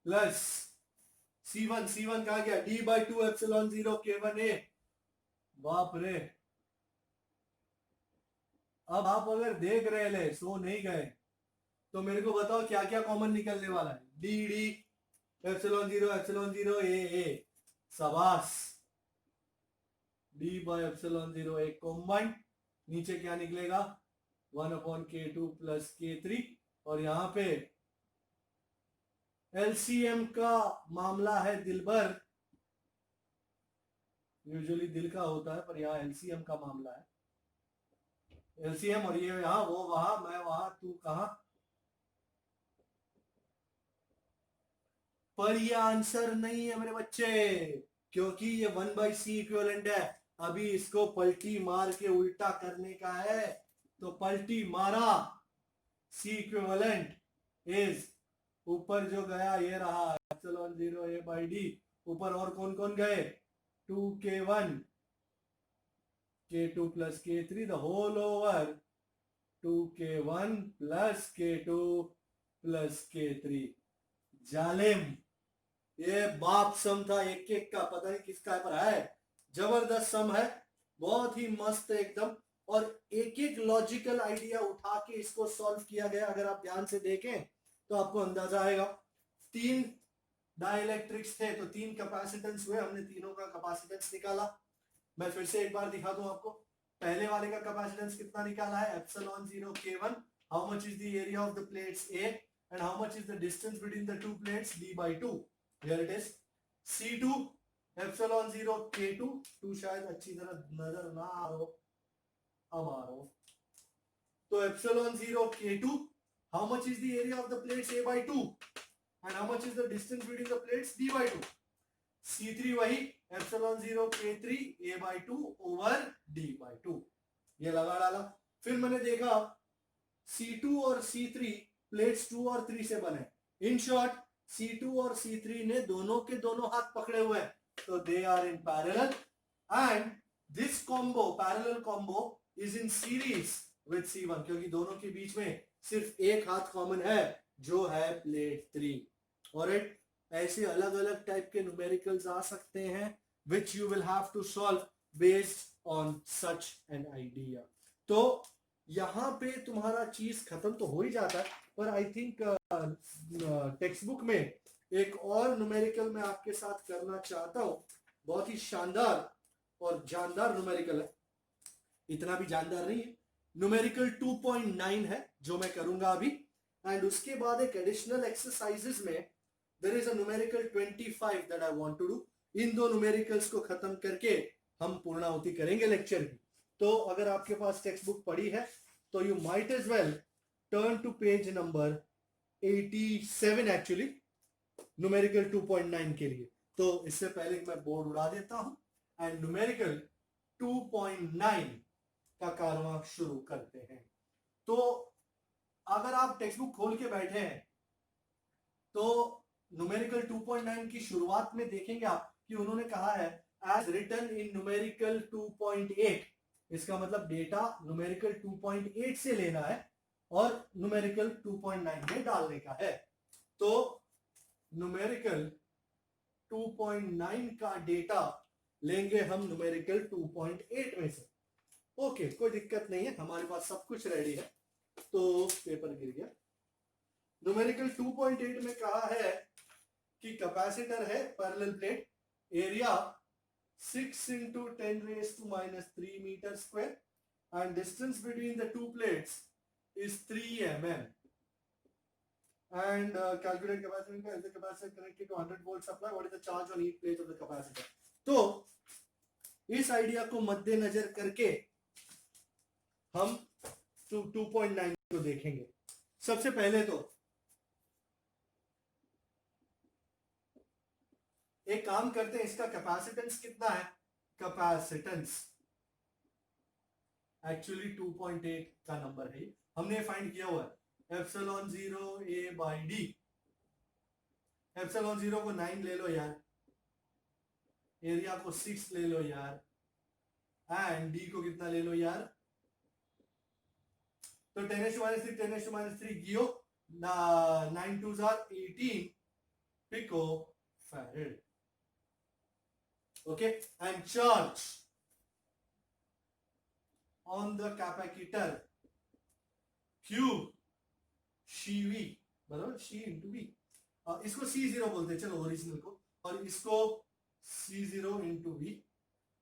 प्लस C1 कहा गया? d by 2 epsilon 0 k1a. बाप रे, अब आप अगर देख रहे ले, सो नहीं गए, तो मेरे को बताओ क्या क्या कॉमन निकलने वाला है? d epsilon 0 a. शाबाश. d by epsilon 0 a combined. नीचे क्या निकलेगा? 1/k2 plus k3. और यहां पे एलसीएम का मामला है दिलबर. यूजुअली दिल का होता है, पर यहाँ एलसीएम का मामला है. एलसीएम, और ये यहां, वो वहां, मैं वहां, तू कहां. पर ये आंसर नहीं है मेरे बच्चे, क्योंकि ये 1 by C इक्विवेलेंट है. अभी इसको पलटी मार के उल्टा करने का है. तो पलटी मारा, C इक्विवेलेंट इज, ऊपर जो गया ये रहा एप्सिलॉन 0 a by d. ऊपर और कौन कौन गए? 2k1 k2 plus k3 the whole over 2k1 plus k2 plus k3। जालिम, ये बाप सम था एक एक का, पता नहीं किसका पर है। जबरदस्त सम है, बहुत ही मस्त एकदम। और एक एक लॉजिकल आइडिया उठा के इसको सॉल्व किया गया। अगर आप ध्यान से देखें तो आपको अंदाजा आएगा। 3 डाइलेक्ट्रिक्स थे तो 3 कैपेसिटेंस हुए, हमने तीनों का कैपेसिटेंस निकाला। मैं फिर से एक बार दिखा दूं आपको। पहले वाले का कैपेसिटेंस कितना निकाला है, epsilon 0 k1। How much is the area of the plates A and how much is the distance between the two plates d/2। Here it is C2 epsilon 0 k2। 2 शायद अच्छी तरह नजर ना आ रहा हो, अब आ रहा हो। तो epsilon 0 k2, how much is the area of the plates A/2 and how much is the distance between the plates d/2। C3 वही epsilon 0 k3 A/2 over d/2। ये लगा डाला। फिर मैंने देखा C2 और C3 प्लेट्स 2 और 3 से बने। इन शॉर्ट C2 और C3 ने दोनों के दोनों हाथ पकड़े हुए हैं, तो they are in parallel and this combo, parallel combo is in series with C1, क्योंकि दोनों के बीच में सिर्फ एक हाथ कॉमन है जो है प्लेट 3। ऑलराइट, ऐसे अलग अलग टाइप के न्यूमेरिकल्स आ सकते हैं which you will have to solve based on such an idea। तो यहां पे तुम्हारा चीज खत्म तो हो ही जाता है, पर आई थिंक टेक्स्ट बुक में एक और न्यूमेरिकल मैं आपके साथ करना चाहता हूं। बहुत ही शानदार और जानदार न्यूमेरिकल है, इतना भी जानदार नहीं है। न्यूमेरिकल 2.9 है जो मैं करूंगा अभी, एंड उसके बाद एक एडिशनल एक्सरसाइजेस में there is a numerical 25 that I want to do। इन दो न्यूमेरिकल्स को खत्म करके हम पूर्णाहुति करेंगे लेक्चर की। तो अगर आपके पास टेक्स्ट बुक पड़ी है तो you might as well turn to page number 87 actually, numerical 2.9 के लिए। तो इससे पहले मैं बोर्ड उड़ा देता हूं एंड न्यूमेरिकल 2.9 का कारवां शुरू करते हैं। तो अगर आप टेक्स्ट बुक खोल के बैठे हैं तो न्यूमेरिकल 2.9 की शुरुआत में देखेंगे आप कि उन्होंने कहा है एज रिटन इन न्यूमेरिकल 2.8। इसका मतलब डेटा न्यूमेरिकल 2.8 से लेना है और न्यूमेरिकल 2.9 में डालने का है। तो न्यूमेरिकल 2.9 का डेटा लेंगे हम न्यूमेरिकल 2.8 में से। ओके, कोई दिक्कत नहीं है, हमारे पास सब कुछ रेडी है। तो पेपर गिर गया। न्यूमेरिकल 2.8 में कहा है कि कैपेसिटर है parallel plate, area 6 into 10 raised to minus 3 meter square and distance between the two plates is 3 mm and calculate capacitor as the capacitor connected to 100 volt supply, what is the charge on each plate of the capacitor। तो इस आइडिया को मद्देनजर करके हम 2.9 को देखेंगे। सबसे पहले तो एक काम करते हैं, इसका कैपेसिटेंस कितना है। कैपेसिटेंस एक्चुअली 2.8 का नंबर है, हमने फाइंड किया हुआ है। एप्सिलॉन 0 A/D, एप्सिलॉन 0 को 9 ले लो यार, एरिया को 6 ले लो यार, एंड डी को कितना ले लो यार, तो 10⁻³ 10⁻³ गियो 9 2s are 18 pico farad. Okay, and charge on the capacitor Q CV बराबर C into V। इसको C0 बोलते हैं, चलो ओरिजिनल को, और इसको C0 into V।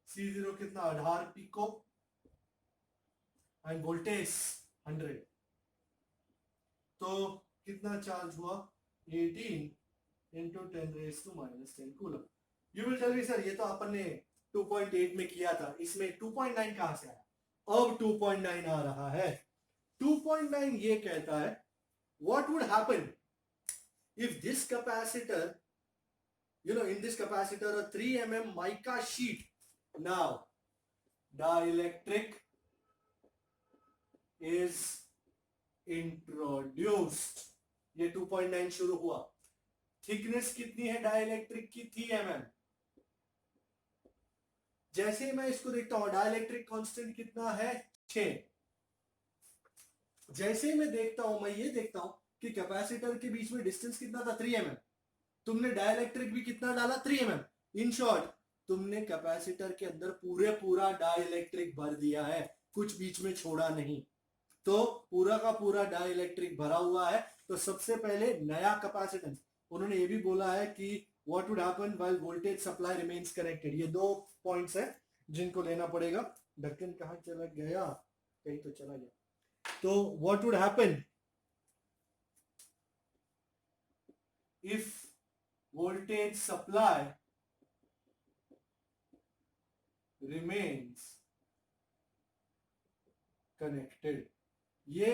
C0 कितना 18 पिको एंड वोल्टेज 100, तो कितना चार्ज हुआ 18 into 10⁻⁻10 coulomb. You will tell me sir ये तो अपन ने 2.8 में किया था, इसमें 2.9 कहां से आया। अब 2.9 आ रहा है। 2.9 ये कहता है what would happen if this capacitor, you know, in this capacitor a 3 mm mica sheet, now dielectric is introduced। ये 2.9 शुरू हुआ। थिकनेस कितनी है डाइलेक्ट्रिक की 3 mm, जैसे मैं इसको देखता हूं, डाइलेक्ट्रिक कांस्टेंट कितना है 6। जैसे मैं देखता हूं, मैं ये देखता हूं कि कैपेसिटर के बीच में डिस्टेंस कितना था 3 mm, तुमने डाइलेक्ट्रिक भी कितना डाला 3 mm। इन शॉर्ट तुमने कैपेसिटर के अंदर पूरा डाइलेक्ट्रिक भर दिया है, कुछ बीच में छोड़ा नहीं। तो पूरा का पूरा डाइलेक्ट्रिक भरा हुआ है। तो सबसे पहले नया कैपेसिटेंस, उन्होंने ये भी बोला है कि what would happen while voltage supply remains connected. ये 2 पॉइंट्स है जिनको लेना पड़ेगा। ढक्कन कहां चला गया, कहीं तो चला गया। तो what would happen if voltage supply remains connected। ये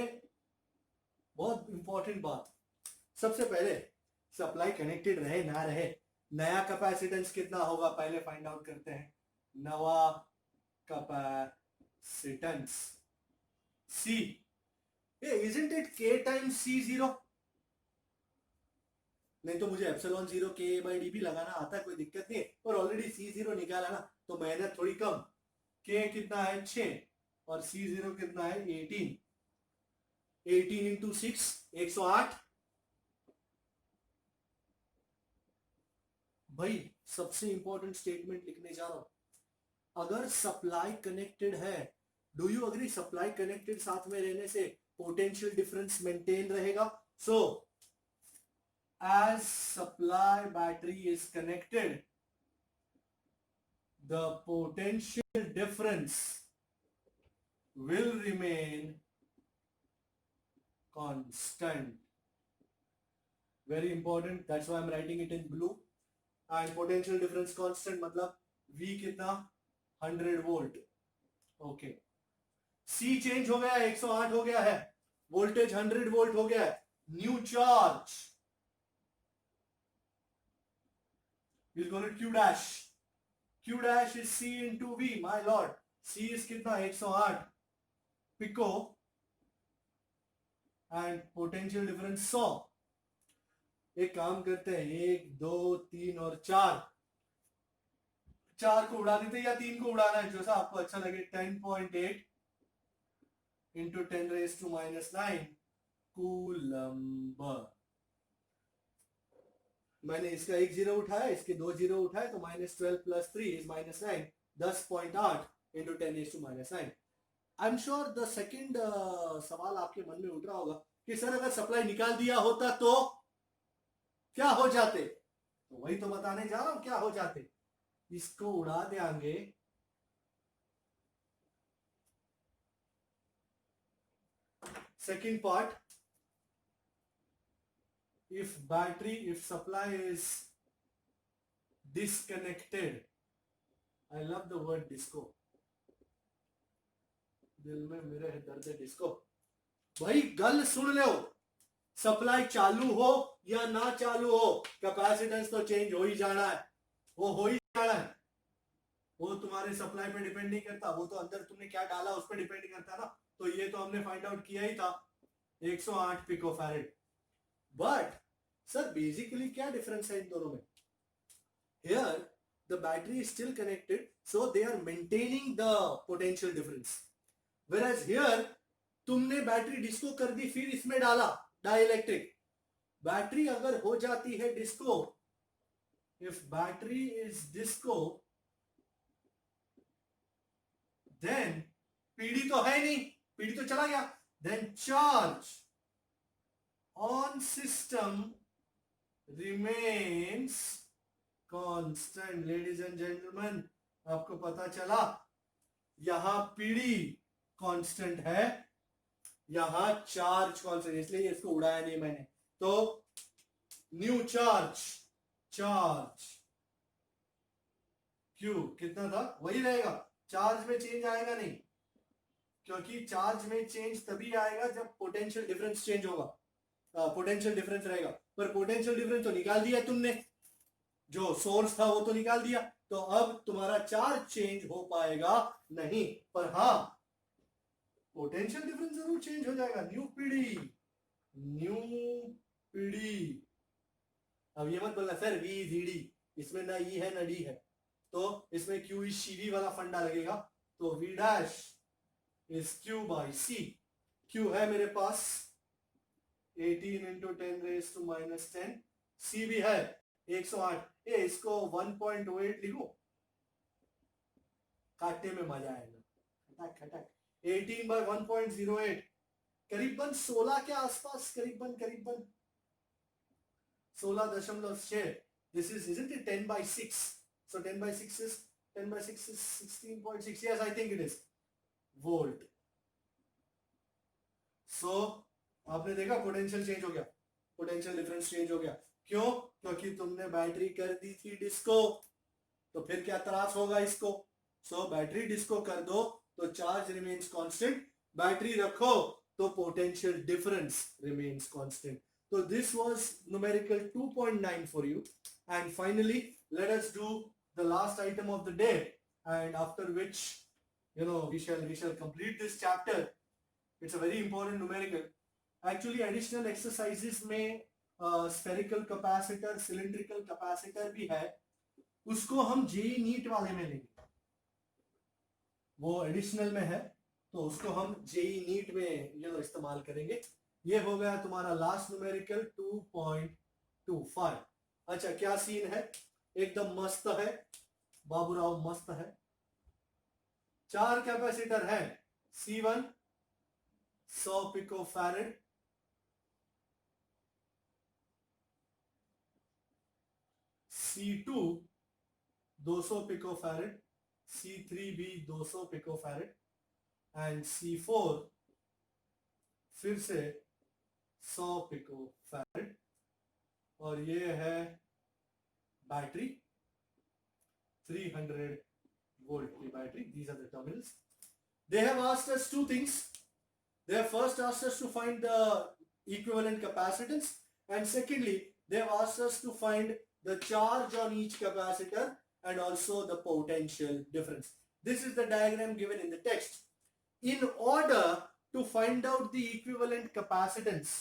बहुत इंपॉर्टेंट बात। सबसे पहले सप्लाई कनेक्टेड रहे ना रहे, नया कैपेसिटेंस कितना होगा पहले फाइंड आउट करते हैं। नवा capacitance C, isn't it K times C0? नहीं तो मुझे एप्सिलॉन 0 K/d भी लगाना आता है, कोई दिक्कत नहीं है, पर ऑलरेडी C0 निकाला ना तो मेहनत थोड़ी कम। K कितना है 6 और C0 कितना है 18। 18 इंटू 6 108। भाई सबसे इंपॉर्टेंट स्टेटमेंट लिखने जा रहा हूं, अगर सप्लाई कनेक्टेड है, do you agree supply connected साथ में रहने से पोटेंशियल डिफरेंस मेंटेन रहेगा। सो as supply battery is connected, the potential difference will remain constant. Very important, that's why I'm writing it in blue. And potential difference constant मतलब V कितना 100 वोल्ट। ओके, C चेंज हो गया, 108 हो गया है, वोल्टेज 100 वोल्ट हो गया है। New charge is going to Q dash. Q dash is C into V, my lord. C is कितना 108 पिको एंड पोटेंशियल डिफरेंस 100। एक काम करते हैं, 1 2 3 और 4, 4 को उड़ा देते या 3 को उड़ाना है, जैसा आपको अच्छा लगे। 10.8 इंटू 10⁻⁹ कूलम्ब। मैंने इसका 1 जीरो उठाया, इसके 2 जीरो उठाए, तो -12 + 3 is -9। 10.8 into 10⁻⁹। I am sure the second सवाल आपके मन में उठ रहा होगा कि सर अगर सप्लाई निकाल दिया होता तो क्या हो जाते। तो वही तो बताने जा रहा हूं क्या हो जाते। इसको उड़ा देंगे, second part, if supply is disconnected, I love the word disco, दिल में मेरे है दर्द डिस्को। भाई गल सुन लो, सप्लाई चालू हो या ना चालू हो, कैपेसिटेंस तो चेंज हो ही जाना है, वो हो ही जाना है। वो तुम्हारे सप्लाई पे डिपेंड नहीं करता, वो तो अंदर तुमने क्या डाला उस पर डिपेंड करता ना। तो ये तो हमने फाइंड आउट किया ही था, 108 पिकोफैरेड। बट सर बेसिकली क्या डिफरेंस है इन दोनों में। Here the battery is still connected, so they are maintaining the potential difference, whereas here तुमने बैटरी डिस्को कर दी, फिर इसमें डाला डाइलेक्ट्रिक। बैटरी अगर हो जाती है disco, if battery is disco, then PD तो है नहीं, पीडी तो चला गया, then charge on system remains constant. Ladies and gentleman, आपको पता चला, यहां पीडी कांस्टेंट है, यहां चार्ज कांस्टेंट, इसलिए इसको उड़ाया नहीं मैंने। तो न्यू चार्ज, चार्ज क्यू कितना था वही रहेगा, चार्ज में चेंज आएगा नहीं, क्योंकि चार्ज में चेंज तभी आएगा जब पोटेंशियल डिफरेंस चेंज होगा, पोटेंशियल डिफरेंस रहेगा। पर पोटेंशियल डिफरेंस तो निकाल दिया तुमने, जो सोर्स था वो तो निकाल दिया, तो अब तुम्हारा चार्ज चेंज हो पाएगा नहीं। पर हाँ, पोटेंशियल डिफरेंस जरूर चेंज हो जाएगा। New PD, new PD. अब ये मत बोलना सर वी इज ईडी, इसमें ना ई है ना डी है, तो इसमें Q इज CV वाला फंडा लगेगा, तो V dash is Q by C। Q है मेरे पास 18 इंटू 10⁻⁻10, C भी है 108। इसको 1.08 लिखो, काटने में मजा आएगा, खटक खटक। 18 बाय 1.08 करीबन 16 के आसपास, करीबन 16.6। This is, isn't it 10 by 6? So 10 by 6 is 16.6. Yes, I think it is volt. So आपने देखा पोटेंशियल चेंज हो गया, पोटेंशियल डिफरेंस चेंज हो गया। क्यों? क्योंकि तुमने बैटरी कर दी थी डिस्को, तो फिर क्या त्रास होगा इसको। सो बैटरी डिस्को कर दो तो चार्ज रिमेन्स कांस्टेंट, बैटरी रखो तो potential difference remains constant. So this was numerical 2.9 for you, and finally let us do the last item of the day, and after which we shall complete this chapter. It's a very important numerical. Actually additional exercises में spherical capacitor, cylindrical capacitor भी है, उसको हम JEE NEET वाले में लेंगे, वो एडिशनल में है तो उसको हम JEE NEET में इस्तेमाल करेंगे। ये हो गया तुम्हारा लास्ट न्यूमेरिकल 2.25। अच्छा क्या सीन है, एकदम मस्त है, बाबूराव मस्त है। 4 कैपेसिटर है, C1 100 pico farad, C2 200 pico farad, C3 भी 200 पिको फैरेड, एंड C4 फिर से 100 पिको फैरेड। और ये है बैटरी 300 वोल्ट की battery. These are the terminals. They have asked us two things. They have first asked us to find the equivalent capacitance, and secondly they have asked us to find the charge on each capacitor and also the potential difference. This is the diagram given in the text. In order to find out the equivalent capacitance,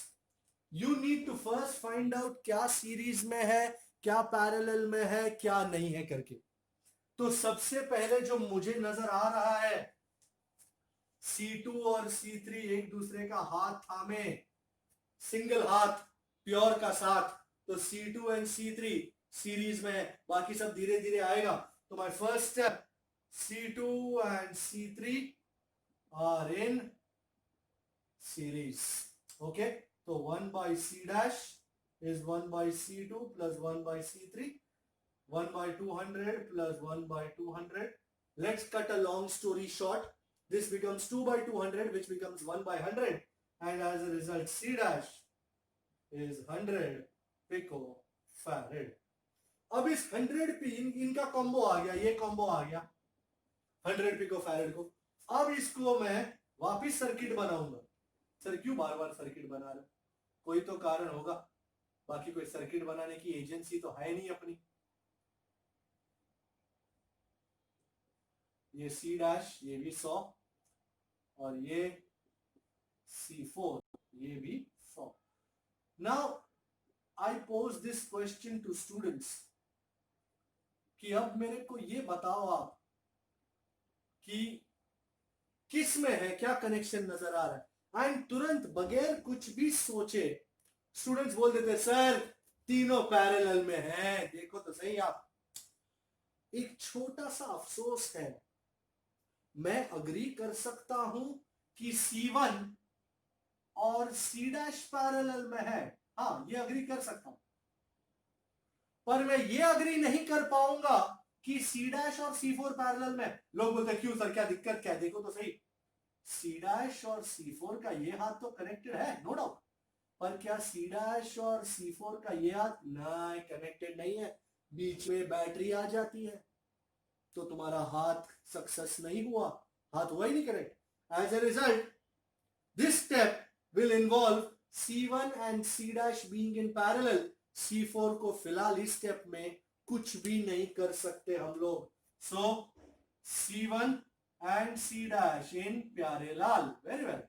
you need to first find out क्या सीरीज में है, क्या पैरेलल में है, क्या नहीं है करके। तो सबसे पहले जो मुझे नजर आ रहा है, C2 और C3 एक दूसरे का हाथ थामे, सिंगल हाथ प्योर का साथ, तो C2 एंड C3 सीरीज में, बाकी सब धीरे धीरे आएगा। तो my first step, C2 and C3 are in series. Okay, तो 1 by C dash is 1 by C2 plus 1 by C3, 1 by 200 plus 1 by 200. Let's cut a long story short. This becomes 2 by 200, which becomes 1 by 100, and as a result C dash is 100 picofarad. अब इस 100 पे इनका कॉम्बो आ गया, ये कॉम्बो आ गया 100 पिकोफैरेड को। अब इसको मैं वापिस सर्किट बनाऊंगा। सर क्यों बार बार सर्किट बना रहे, कोई तो कारण होगा, बाकी कोई सर्किट बनाने की एजेंसी तो है नहीं अपनी। ये C डैश, ये भी 100, और ये C4, ये भी 100। Now I pose this question to students कि अब मेरे को ये बताओ आप कि किस में है, क्या कनेक्शन नजर आ रहा है। एंड तुरंत बगैर कुछ भी सोचे स्टूडेंट्स बोल देते सर तीनों पैरेलल में हैं, देखो तो सही आप। एक छोटा सा अफसोस है, मैं अग्री कर सकता हूं कि C1 और C डैश पैरेलल में है, हाँ ये अग्री कर सकता हूं, पर मैं ये अग्री नहीं कर पाऊंगा कि C डैश और C4 पैरेलल में। लोग बोलते हैं क्यों सर, क्या दिक्कत क्या है, देखो तो सही C डैश और C4 का ये हाथ तो कनेक्टेड है नो डाउट, पर क्या C डैश और C4 का ये हाथ नहीं कनेक्टेड नहीं है, बीच में बैटरी आ जाती है तो तुम्हारा हाथ सक्सेस नहीं हुआ, हाथ हुआ ही नहीं connect. As a result this step will involve C1 and C dash being in parallel. C4 को फिलहाल इस स्टेप में कुछ भी नहीं कर सकते हम लोग। सो C1 and C dash in parallel, very well,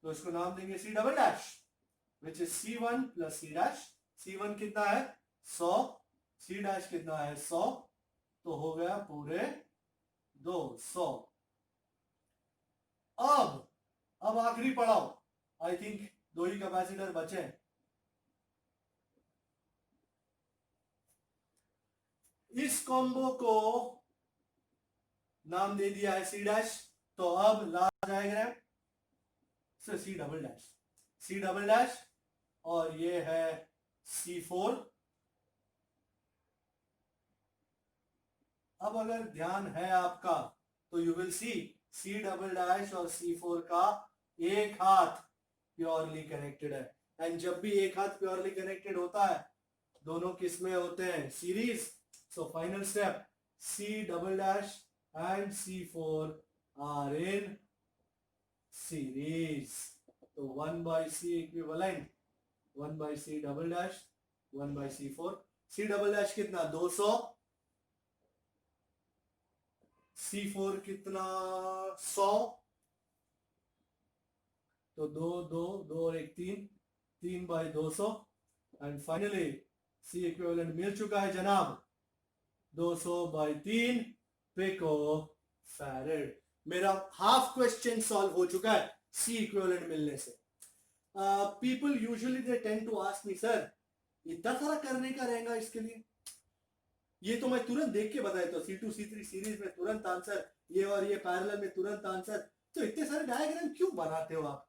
तो इसको नाम देंगे C double dash, which is C1 plus C dash. C1 कितना है 100, C डैश कितना है 100, तो हो गया पूरे 200। अब आखिरी पढ़ाओ, आई थिंक 2 ही कैपेसिटर बचे। इस कॉम्बो को नाम दे दिया है सी डैश, तो अब लास्ट डायग्राम से C double dash, C double dash, और ये है C4। अब अगर ध्यान है आपका तो you will see C double dash और C4 का एक हाथ प्योरली कनेक्टेड है। एंड जब भी एक हाथ प्योरली कनेक्टेड होता है, दोनों किस में होते हैं? Series. So final step, C double dash and C4 are in series. तो 1/C equivalent 1/C double dash 1/C4। C double dash कितना? 200। C4 कितना? 100। तो 2 2 2 और 1 3, 3/200। एंड फाइनली C इक्विवेलेंट मिल चुका है जनाब, 200/3 पिको फैरेड। मेरा हाफ क्वेश्चन सॉल्व हो चुका है C इक्विवेलेंट मिलने से। People usually they tend to ask me, sir इतना सारा करने का रहेगा इसके लिए? ये तो मैं तुरंत देख के बताया, तो C2 C3 सीरीज में तुरंत आंसर, ये और ये पैरेलल में तुरंत आंसर, तो इतने सारे डायग्राम क्यों बनाते हो आप?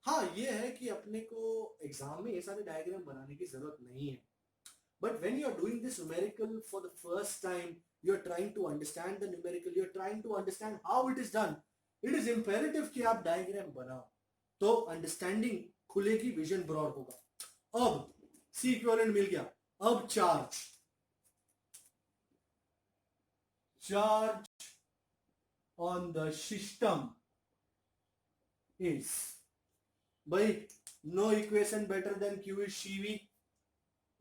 हाँ, ये है कि अपने को एग्जाम में ये सारे डायग्राम बनाने की जरूरत नहीं है, but when you are doing this numerical for the first time, you are trying to understand the numerical, you are trying to understand how it is done, it is imperative कि आप डायग्राम बनाओ, तो अंडरस्टैंडिंग खुलेगी, विजन ब्रॉड होगा। अब सी इक्विवेलेंट मिल गया, अब charge on the system is, भाई no equation better than Q is CV।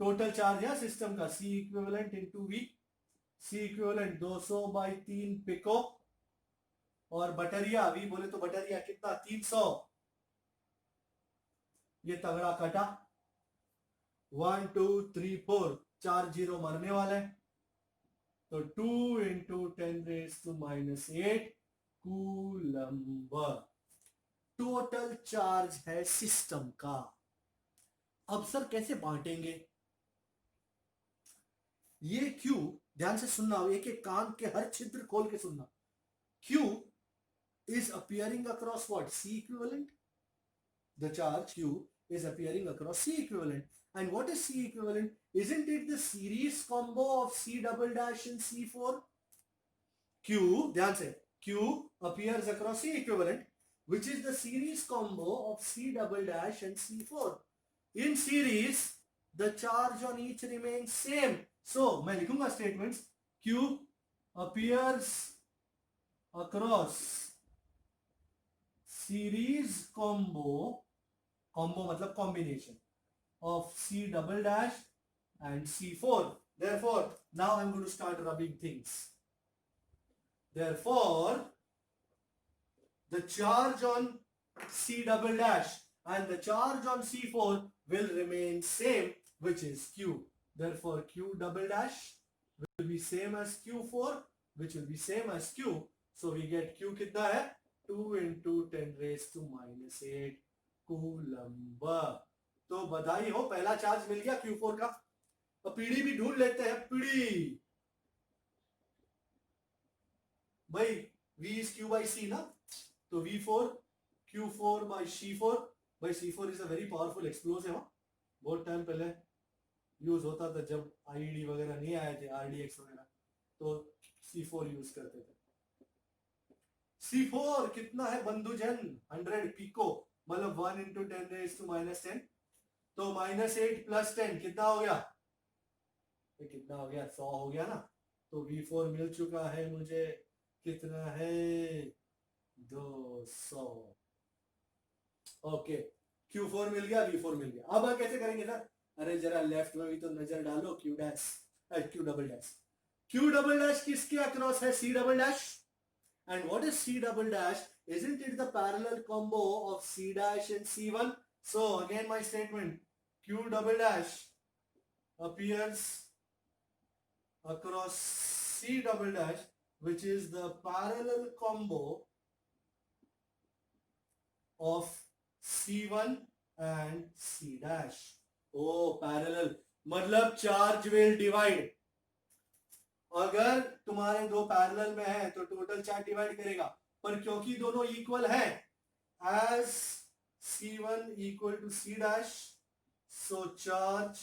Total charge है सिस्टम का C equivalent into V, C equivalent 200/3 pico, और बटरिया V बोले तो बटरिया कितना? 300। ये तगड़ा कटा, 1 2 3 4, 4 जीरो मरने वाले, तो 2 × 10⁻⁻8 कूलम्ब टोटल चार्ज है सिस्टम का। अब सर कैसे बांटेंगे ये Q? ध्यान से सुनना, एक एक कान के हर छिद्र खोल के सुनना। Q is appearing across what? C equivalent. The charge Q is appearing across C equivalent. And what is C equivalent? Isn't it the series combo of C double dash and C4? Q, ध्यान से, Q appears across C equivalent, which is the series combo of C double dash and C4. In series, the charge on each remains same. So, मैं लिखूंगा statements. Q appears across series combo मतलब combination of C double dash and C4. Therefore, now I'm going to start rubbing things. Therefore, the charge on C double dash and the charge on C4 will remain same, which is Q. Therefore, Q double dash will be same as Q4, which will be same as Q. So we get Q कितना है? 2 × 10⁻⁸ कूलम्ब। तो बधाई हो, पहला चार्ज मिल गया Q4 का। अब पीडी भी ढूंढ लेते हैं, पीडी भाई V is Q/C ना, तो V4 Q4/C4, भाई C4 is a very powerful explosive. बहुत टाइम पहले यूज होता था जब IED वगैरह नहीं आए थे, RDX वगैरह, तो C4 यूज करते थे। C4 कितना है बंधुजन? 100 पिको, मतलब 1 × 10⁻⁻10, तो -8 + 10 कितना हो गया? कितना हो गया? 100 हो गया ना। तो V4 मिल चुका है मुझे, कितना है? 200। ओके, Q4 मिल गया, V4 मिल गया। अब कैसे करेंगे सर? अरे जरा लेफ्ट में भी तो नजर डालो, Q double dash. Q double dash किसके अक्रॉस है? C double dash. And what is C double dash? Isn't it the parallel combo of C dash and C1? So again my statement, Q double dash appears across C double dash, which is the parallel combo of C1 and C dash. ओ पैरेलल मतलब चार्ज विल डिवाइड. अगर तुम्हारे दो पैरेलल में है तो टोटल चार्ज डिवाइड करेगा, पर क्योंकि दोनों इक्वल है, as C1 equal to C dash, so charge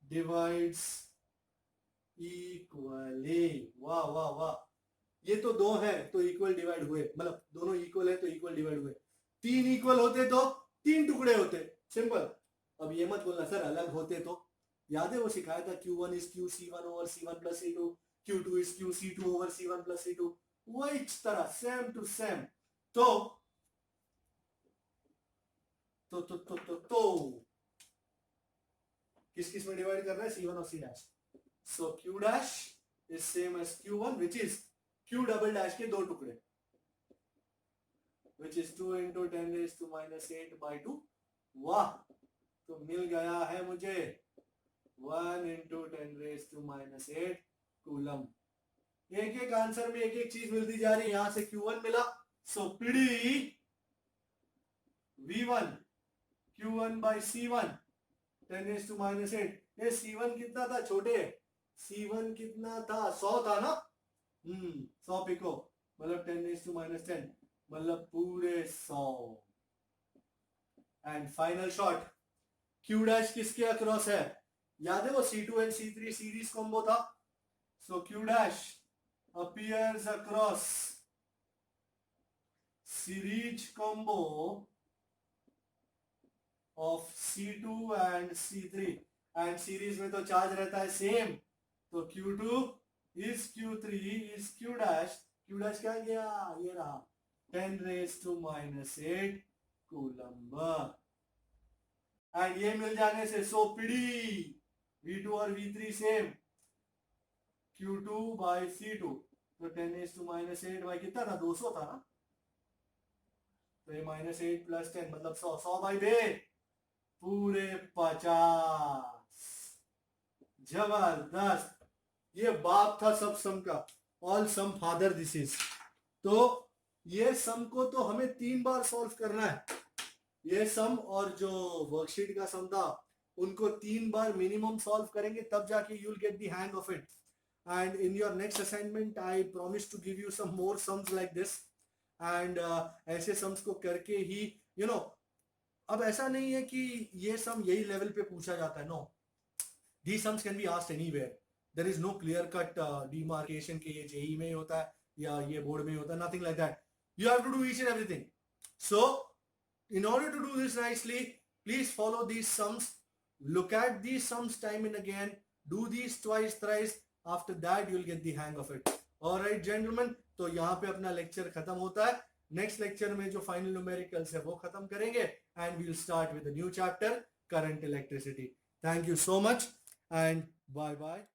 divides equally. वाह वाह वाह, ये तो दो है तो इक्वल डिवाइड हुए, मतलब दोनों इक्वल है तो इक्वल डिवाइड हुए. तीन इक्वल होते तो तीन टुकड़े होते, सिंपल. अब ये मत बोलना सर अलग होते तो. याद है वो सिखाया था Q1 is QC1 over C1 plus C2, Q2 is QC2 over C1 plus C2. वही तरह सेम टू सेम. तो किस किस में डिवाइड कर रहा है, C1 और C dash. So Q dash is same as Q1, which is Q double dash के दो टुकड़े, which is 2 into 10 raised to minus 8 by 2. वाह, तो मिल गया है मुझे 1 into 10 raised to minus 8 coulomb. एक एक आंसर में एक एक चीज मिलती जा रही है. यहां से Q1 मिला, सो PD V1 Q1 by C1 10 raised to minus 8. ये C1 कितना था छोटे, C1 कितना था, 100 था ना. 100 पिको मतलब 10 raised to minus 10 मतलब पूरे 100. And final shot, Q dash किसके अक्रॉस है, याद है वो C2 and C3 series combo था. सो Q dash appears across series combo of C2 and C3, and series में तो चार्ज रहता है सेम, तो Q2 is Q3 is Q dash. Q dash क्या गया, ये रहा 10 raised to minus 8 coulomb. And ये मिल जाने से सो पीडी V2 और V3 same, Q2 by C2, तो 10 raised to minus 8 by कितना था, 200 था ना. तो ये minus 8 plus 10 मतलब 100. 100 by बे पूरे 50. जबरदस्त. ये बाप था सब सम का, all sum father this is. तो ये सम को तो हमें 3 बार सॉल्व करना है. ये सम और जो वर्कशीट का सम था उनको 3 बार मिनिमम सॉल्व करेंगे, तब जाके you will get the hang of it. And in your next assignment I promise to give you some more sums like this. And ऐसे सम्स को करके ही यू नो, अब ऐसा नहीं है कि ये सम यही लेवल पे पूछा जाता है. No, the sums can be asked anywhere. There is no clear cut demarcation के ये जेई में होता है या ये बोर्ड में होता है. Nothing like that. You have to do each and everything. So in order to do this nicely, please follow these sums, look at these sums time and again, do these twice thrice. After that you will get the hang of it. All right gentlemen, तो यहाँ पे अपना लेक्चर खत्म होता है. नेक्स्ट लेक्चर में जो फाइनल न्यूमेरिकल्स है वो खत्म करेंगे and we will start with a new chapter, current electricity. Thank you so much and bye bye.